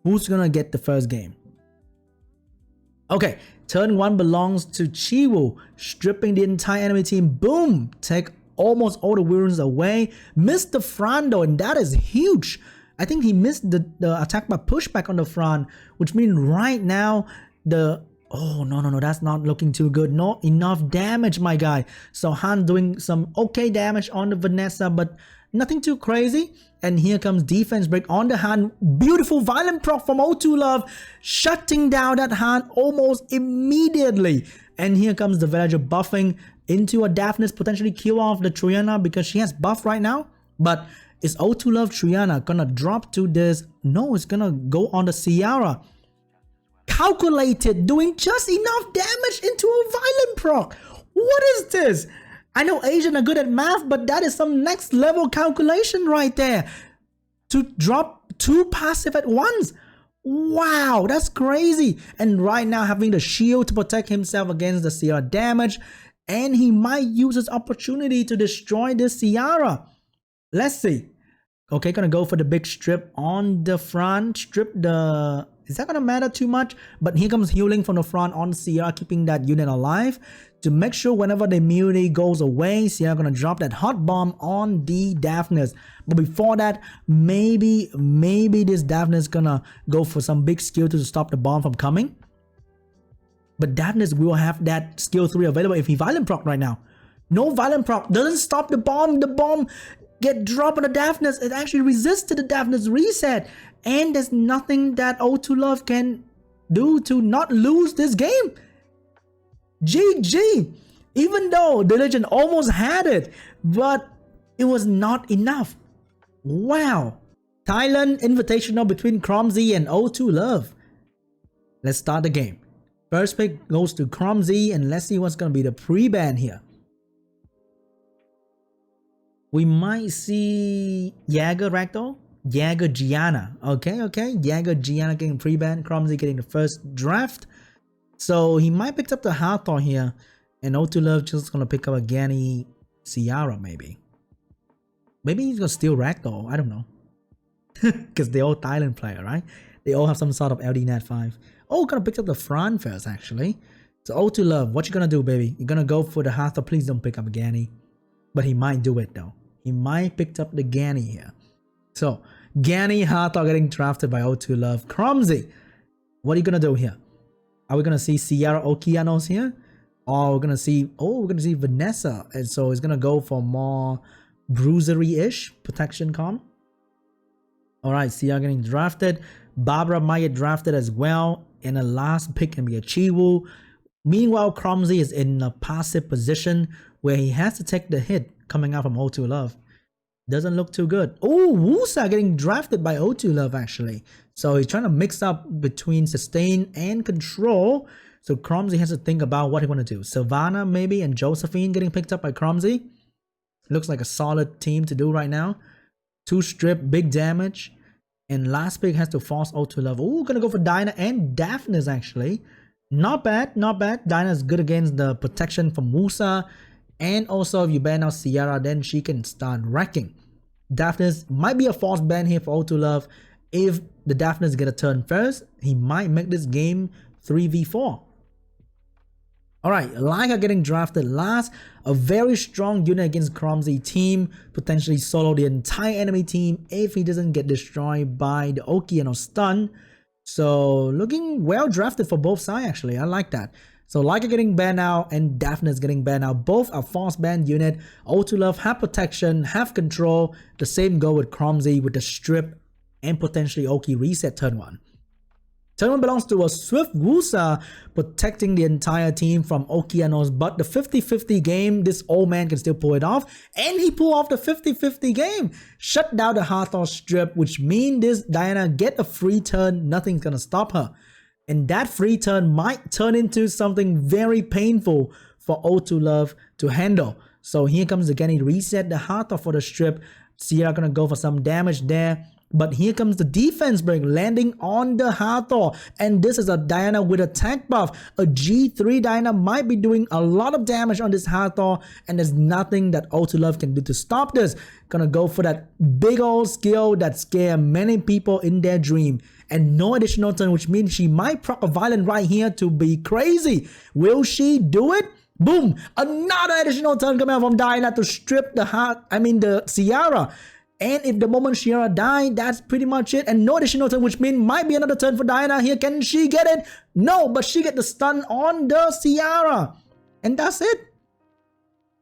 who's gonna get the first game. Okay, turn 1 belongs to Chiwu, stripping the entire enemy team. Boom! Take almost all the wounds away. Missed the front though, and that is huge. I think he missed the attack by pushback on the front, which means right now the... Oh, no, that's not looking too good. Not enough damage, my guy. So Han doing some okay damage on the Vanessa, but nothing too crazy. And here comes defense break on the Han. Beautiful violent proc from O2 Love, shutting down that Han almost immediately. And here comes the Villager buffing into a Daphnis, potentially kill off the Triana because she has buff right now. But is O2 Love Triana gonna drop to this? No, it's gonna go on the Sierra. Calculated, doing just enough damage into a violent proc. What is this? I know Asians are good at math, but that is some next level calculation right there. To drop 2 passive at once. Wow, that's crazy. And right now having the shield to protect himself against the Sierra damage. And he might use this opportunity to destroy this Sierra. Let's see. Okay, gonna go for the big strip on the front. Strip the... Is that gonna matter too much? But here comes healing from the front on Sierra, keeping that unit alive to make sure whenever the immunity goes away, Sierra gonna drop that hot bomb on the Daphnis. But before that, maybe this Daphnis gonna go for some big skill to stop the bomb from coming. But Daphnis will have that skill 3 available if he violent proc right now. No violent proc doesn't stop the bomb. The bomb get dropped on the Daphnis. It actually resisted the Daphnis reset. And there's nothing that O2 Love can do to not lose this game. GG. Even though the Legend almost had it, but it was not enough. Wow. Thailand Invitational between KROMZ and O2 Love. Let's start the game. First pick goes to KROMZ, and let's see what's going to be the pre-ban here. We might see Jaeger Ragdoll. Jaeger Gianna. Okay. Jaeger Gianna getting pre-ban. KROMZ getting the first draft. So he might pick up the Hathor here. And O2 Love just gonna pick up a Gani Ciara maybe. Maybe he's gonna steal Ragdoll. I don't know. Because they're all Thailand player, right? They all have some sort of LD Nat 5. Oh, gonna pick up the Fran first actually. So O2 Love, what you gonna do, baby? You're gonna go for the Hathor. Please don't pick up Gani. But he might do it though. He might pick up the Gani here. So, Gani Hathor getting drafted by O2 Love. KROMZ, what are you gonna do here? Are we gonna see Sierra Okeanos here? Or we're gonna see, we're gonna see Vanessa. And so it's gonna go for more bruisery-ish protection con. Alright, Sierra getting drafted. Barbara might get drafted as well. And the last pick can be a Chiwu. Meanwhile, KROMZ is in a passive position where he has to take the hit coming out from O2 Love. Doesn't look too good. Oh, Wusa getting drafted by O2 Love actually. So he's trying to mix up between sustain and control. So KROMZ has to think about what he want to do. Sylvana maybe and Josephine getting picked up by KROMZ. Looks like a solid team to do right now. 2 strip, big damage. And last pick has to force O2 Love. Oh, gonna go for Dinah and Daphnis actually. Not bad, not bad. Dinah's good against the protection from Wusa. And also, if you ban out Sierra, then she can start wrecking. Daphnis might be a false ban here for O2 Love. If the Daphnis get a turn first, he might make this game 3v4. Alright, Laika getting drafted last. A very strong unit against KROMZ team. Potentially solo the entire enemy team if he doesn't get destroyed by the Okeanos stun. So, looking well drafted for both sides actually. I like that. So Laika getting banned out and Daphnis getting banned out. Both are false ban unit. O2 Love have protection, have control. The same go with KROMZ with the strip and potentially Oki reset turn 1. Turn 1 belongs to a Swift Wusa protecting the entire team from Okeanos, but the 50-50 game, this old man can still pull it off, and he pulled off the 50-50 game. Shut down the Hathor strip, which means this Diana get a free turn, nothing's gonna stop her. And that free turn might turn into something very painful for O2Love to handle. So here comes again, he reset the Hathor for the strip. SEANB gonna go for some damage there. But here comes the defense break landing on the Hathor. And this is a Diana with a tank buff. A G3 Diana might be doing a lot of damage on this Hathor. And there's nothing that O2Love can do to stop this. Gonna go for that big old skill that scare many people in their dream. And no additional turn, which means she might proc a violent right here to be crazy. Will she do it? Boom! Another additional turn coming out from Diana to strip the SEANB. And if the moment SEANB died, that's pretty much it. And no additional turn, which means might be another turn for Diana here. Can she get it? No, but she get the stun on the SEANB. And that's it.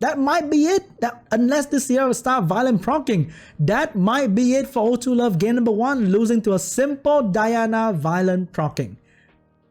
That might be it. That, unless the SEANB start violent proccing, that might be it for O2Love game number 1, losing to a simple Diana violent proccing.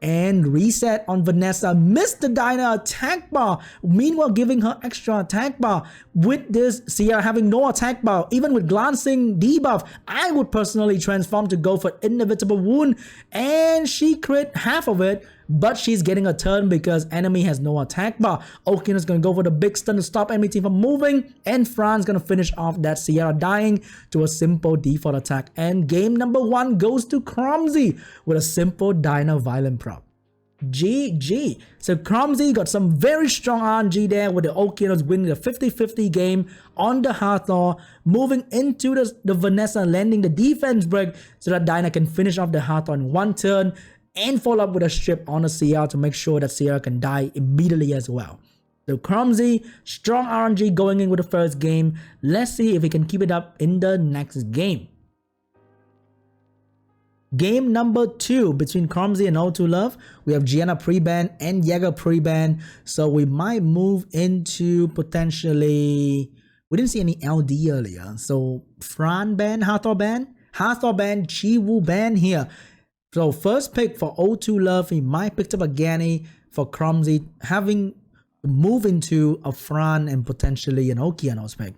And reset on Vanessa, missed the Diana attack bar, meanwhile giving her extra attack bar. With this SEANB having no attack bar, even with glancing debuff, I would personally transform to go for inevitable wound, and she crit half of it, but she's getting a turn because enemy has no attack bar. Okeanos is going to go for the big stun to stop enemy team from moving, and Fran's going to finish off that SEANB dying to a simple default attack. And game number 1 goes to KROMZ with a simple Diana violent prop. GG. So KROMZ got some very strong RNG there with the Okeanos winning the 50-50 game on the Hathor, moving into the Vanessa, landing the defense break so that Diana can finish off the Hathor in 1 turn and follow up with a strip on the SEANB to make sure that SEANB can die immediately as well. So KROMZ, strong RNG going in with the first game. Let's see if he can keep it up in the next game. Game number 2 between KROMZ and O2Love. We have Gianna pre-ban and Jaeger pre-ban. So we might move into potentially... We didn't see any LD earlier. So Fran ban, Hathor ban, Chiwoo ban here. So first pick for O2Love, he might pick up a Gani. For KROMZ, having to move into a Fran and potentially an Okeanos pick.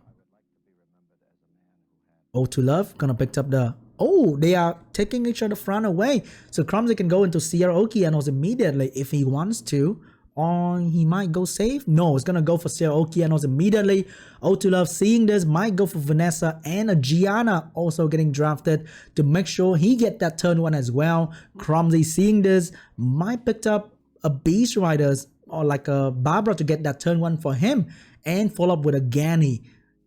O2Love gonna pick up the... Oh, they are taking each other Fran away. So KROMZ can go into SEANB Okeanos immediately if he wants to. Or he might go safe. No, it's gonna go for SEANB Okeanos immediately. O2Love seeing this might go for Vanessa and a Gianna also getting drafted to make sure he get that turn 1 as well. KROMZ seeing this might pick up a Beast Riders or like a Barbara to get that turn 1 for him and follow up with a Gani.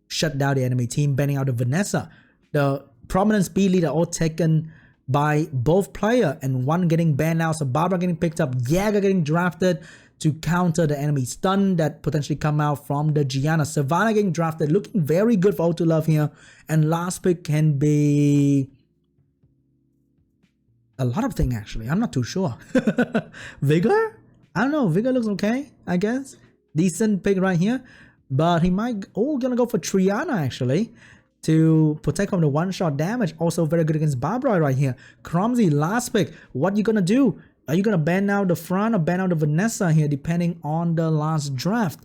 Shut down the enemy team, banning out the Vanessa. The prominent speed leader all taken by both player and one getting banned now. So Barbara getting picked up, Jaeger getting drafted to counter the enemy stun that potentially come out from the Gianna. Savannah getting drafted, looking very good for O2Love here. And last pick can be a lot of things actually. I'm not too sure. Vigor? I don't know. Vigor looks okay, I guess. Decent pick right here. But he might... Oh, gonna go for Triana actually to protect from the one-shot damage. Also very good against Barbara right here. KROMZ, last pick. What you gonna do? Are you gonna ban out the Fran or ban out the Vanessa here, depending on the last draft?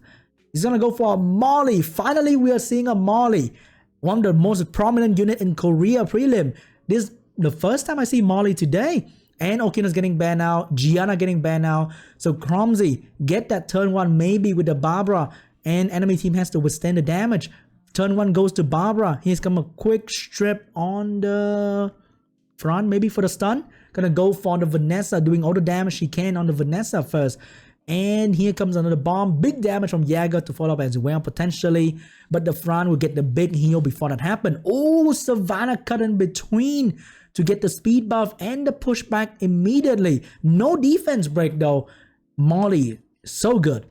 He's gonna go for a Molly. Finally, we are seeing a Molly. One of the most prominent unit in Korea prelim. This the first time I see Molly today. And Okeanos getting banned out. Gianna getting banned out. So KROMZ, get that turn 1 maybe with the Barbara. And enemy team has to withstand the damage. Turn 1 goes to Barbara. Here's come a quick strip on the front, maybe for the stun. Gonna go for the Vanessa, doing all the damage she can on the Vanessa first. And here comes another bomb. Big damage from Jaeger to follow up as well, potentially. But the Fran will get the big heal before that happened. Oh, Savannah cut in between to get the speed buff and the pushback immediately. No defense break though. Molly, so good.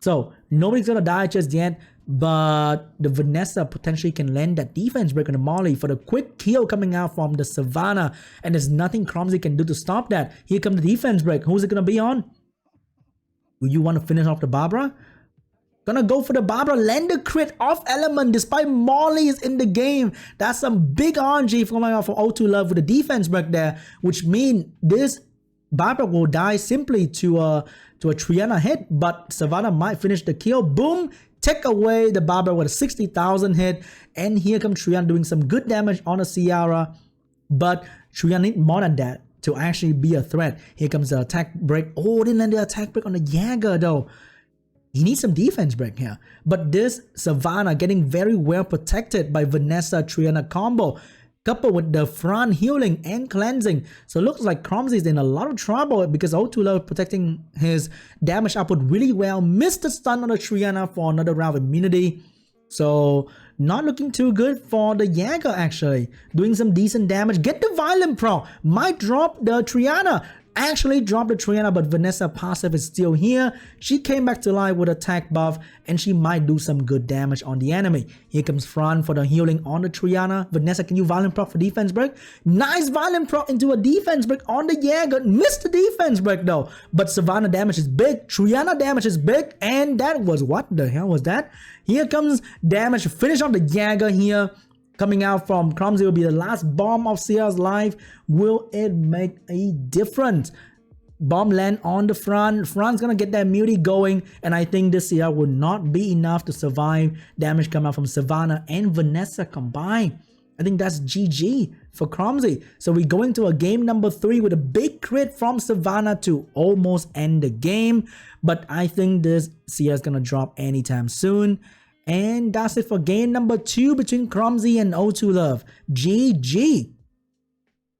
So nobody's gonna die just yet. But the Vanessa potentially can land that defense break on the Molly for the quick heal coming out from the Savannah. And there's nothing KROMZ can do to stop that. Here comes the defense break. Who's it going to be on? Do you want to finish off the Barbara? Gonna go for the Barbara. Land the crit off element despite Molly is in the game. That's some big RNG coming out from O2Love with the defense break there. Which means this Barbara will die simply to a Triana hit, but Savannah might finish the kill. Boom! Take away the Barbara with a 60,000 hit, and here comes Triana doing some good damage on a Ciara, but Triana need more than that to actually be a threat. Here comes the attack break. Oh, didn't land the attack break on the Jäger though. He needs some defense break here. But this Savannah getting very well protected by Vanessa Triana combo, coupled with the front healing and cleansing. So it looks like KROMZ is in a lot of trouble because O2Love protecting his damage output really well. Missed the stun on the Triana for another round of immunity. So not looking too good for the Jäger actually. Doing some decent damage. Get the Violent Pro. Might drop the Triana. Actually dropped the Triana, but Vanessa passive is still here. She came back to life with attack buff, and she might do some good damage on the enemy. Here comes Fran for the healing on the Triana. Vanessa, can you Violent Proc for defense break? Nice Violent Proc into a defense break on the Jäger. Missed the defense break though. But Savannah damage is big. Triana damage is big. And that was, what the hell was that? Here comes damage. Finish off the Jäger here. Coming out from KROMZ will be the last bomb of Sia's life. Will it make a difference? Bomb land on the front. Front's gonna get that immunity going, and I think this Sia will not be enough to survive damage coming out from Savannah and Vanessa combined. I think that's GG for KROMZ. So we go into a game number 3 with a big crit from Savannah to almost end the game. But I think this Sia is gonna drop anytime soon. And that's it for game number 2 between KROMZ and O2Love. GG.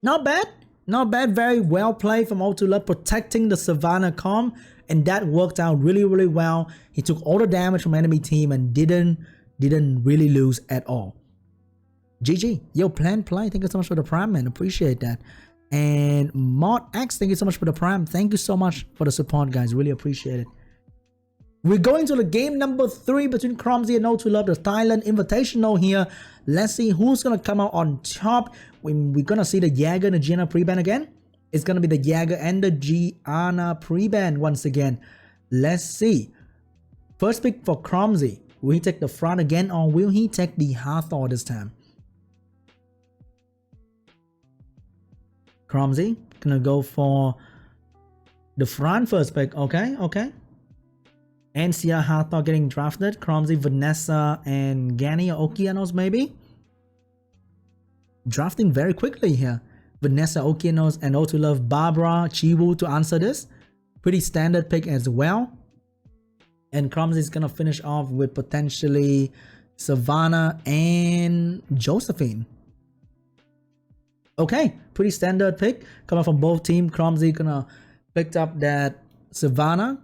Not bad. Not bad. Very well played from O2Love, protecting the Savannah comp. And that worked out really, really well. He took all the damage from enemy team and didn't really lose at all. GG. Yo, Plan Play, thank you so much for the prime, man. Appreciate that. And Mod X, thank you so much for the prime. Thank you so much for the support, guys. Really appreciate it. We're going to the game number 3 between KROMZ and O2Love, the Thailand Invitational here. Let's see who's going to come out on top. We're going to see the Jäger and the Gianna pre-ban again. It's going to be the Jäger and the Gianna pre-ban once again. Let's see. First pick for KROMZ. Will he take the front again, or will he take the Hathor this time? KROMZ going to go for the front first pick. Okay, okay. And Sia Hathor getting drafted. KROMZ, Vanessa, and Gani or Okeanos maybe. Drafting very quickly here. Vanessa, Okeanos, and O2Love, Barbara, Chiwu to answer this. Pretty standard pick as well. And KROMZ is going to finish off with potentially Savannah and Josephine. Okay, pretty standard pick. Coming from both teams. KROMZ going to pick up that Savannah.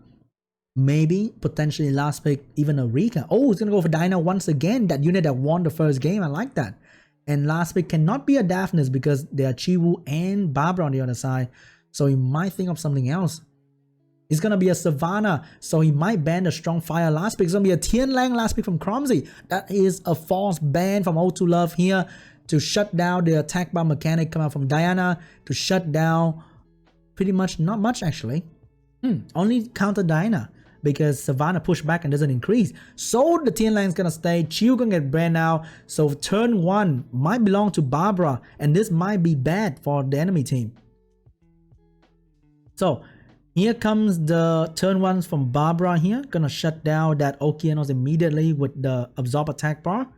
Maybe, potentially last pick, even a Rika. Oh, it's going to go for Dinah once again. That unit that won the first game. I like that. And last pick cannot be a Daphnis because they are Chiwu and Barbara on the other side. So he might think of something else. It's going to be a Savannah. So he might ban the Strong Fire last pick. It's going to be a Tian Lang last pick from KROMZ. That is a false ban from O2Love here to shut down the attack bar mechanic coming out from Diana. To shut down pretty much, not much actually. Only counter Diana, because Savannah push back and doesn't increase. So the Tian Lang is gonna stay. Chiu gonna get banned now. So turn 1 might belong to Barbara, and this might be bad for the enemy team. So here comes the turn 1s from Barbara here. Gonna shut down that Okeanos immediately with the absorb attack bar.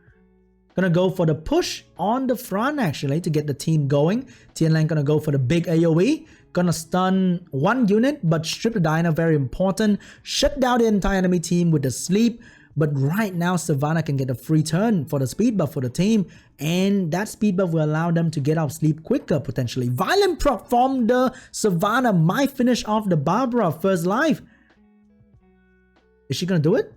Gonna go for the push on the front actually to get the team going. Tian Lang gonna go for the big AoE. Gonna stun 1 unit, but strip the Diana, very important. Shut down the entire enemy team with the sleep. But right now, Savannah can get a free turn for the speed buff for the team. And that speed buff will allow them to get out of sleep quicker, potentially. Violent proc from the Savannah might finish off the Barbara first life. Is she gonna do it?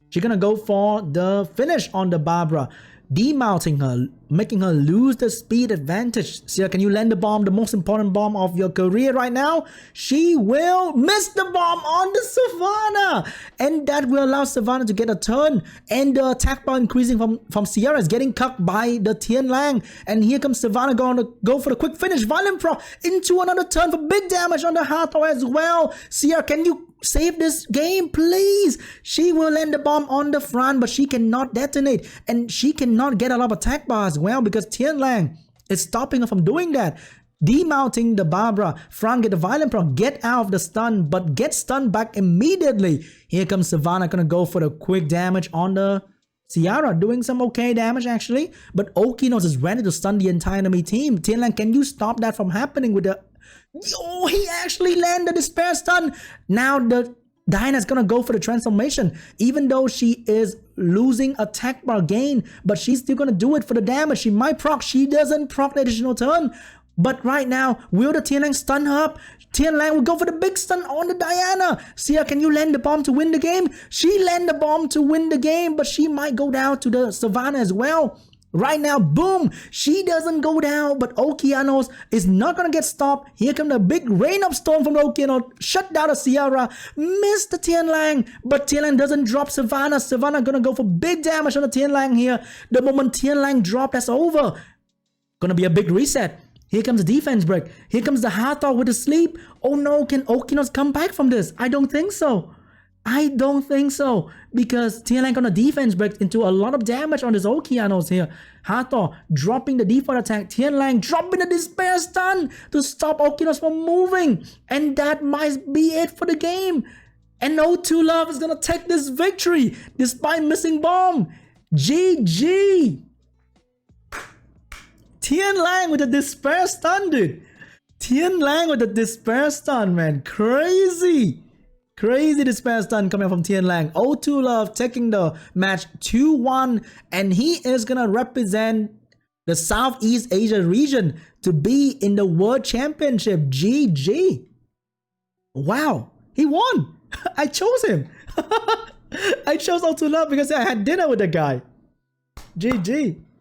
She's gonna go for the finish on the Barbara. Demounting her, making her lose the speed advantage. Sia, can you land the bomb, the most important bomb of your career right now? She will miss the bomb on the Savannah. And that will allow Savannah to get a turn. And the attack bar increasing from Sierra is getting cucked by the Tian Lang. And here comes Savannah going to go for the quick finish. Violent Pro into another turn for big damage on the Hathor as well. Sierra, can you save this game, please? She will land the bomb on the front, but she cannot detonate. And she cannot get a lot of attack bar as well because Tian Lang is stopping her from doing that. demounting the Barbara. Fran get the violent proc, get out of the stun, but get stunned back immediately. Here comes Savannah, gonna go for the quick damage on the Ciara, doing some okay damage actually, but Okinos is ready to stun the entire enemy team. Tianlang, can you stop that from happening with the... Yo, he actually landed the Despair Stun. Now the Diana's gonna go for the transformation, even though she is losing attack bar gain, but she's still gonna do it for the damage. She might proc, she doesn't proc the additional turn. But right now, will the Tianlang stun her up? Tianlang will go for the big stun on the Diana. Sia, can you land the bomb to win the game? She land the bomb to win the game, but she might go down to the Savannah as well. Right now, boom, she doesn't go down, but Okeanos is not gonna get stopped. Here comes the big rain of storm from Okeanos, shut down the Ciara, missed the Tianlang, but Tianlang doesn't drop Savannah. Savannah gonna go for big damage on the Tianlang here. The moment Tianlang drop, that's over. Gonna be a big reset. Here comes the defense break. Here comes the Hathor with the sleep. Oh no, can Okeanos come back from this? I don't think so. I don't think so, because Tianlang on a defense break into a lot of damage on this Okeanos here. Hathor dropping the default attack. Tianlang dropping the Despair Stun to stop Okeanos from moving. And that might be it for the game. And O2 Love is going to take this victory despite missing bomb. GG. Tianlang with the Despair Stun, dude. Tianlang with the Despair Stun, man. Crazy. Crazy Despair Stun coming from Tianlang. O2 Love taking the match 2-1, and he is gonna represent the Southeast Asia region to be in the World Championship. GG. Wow, he won. I chose him. I chose O2 Love because I had dinner with the guy. GG.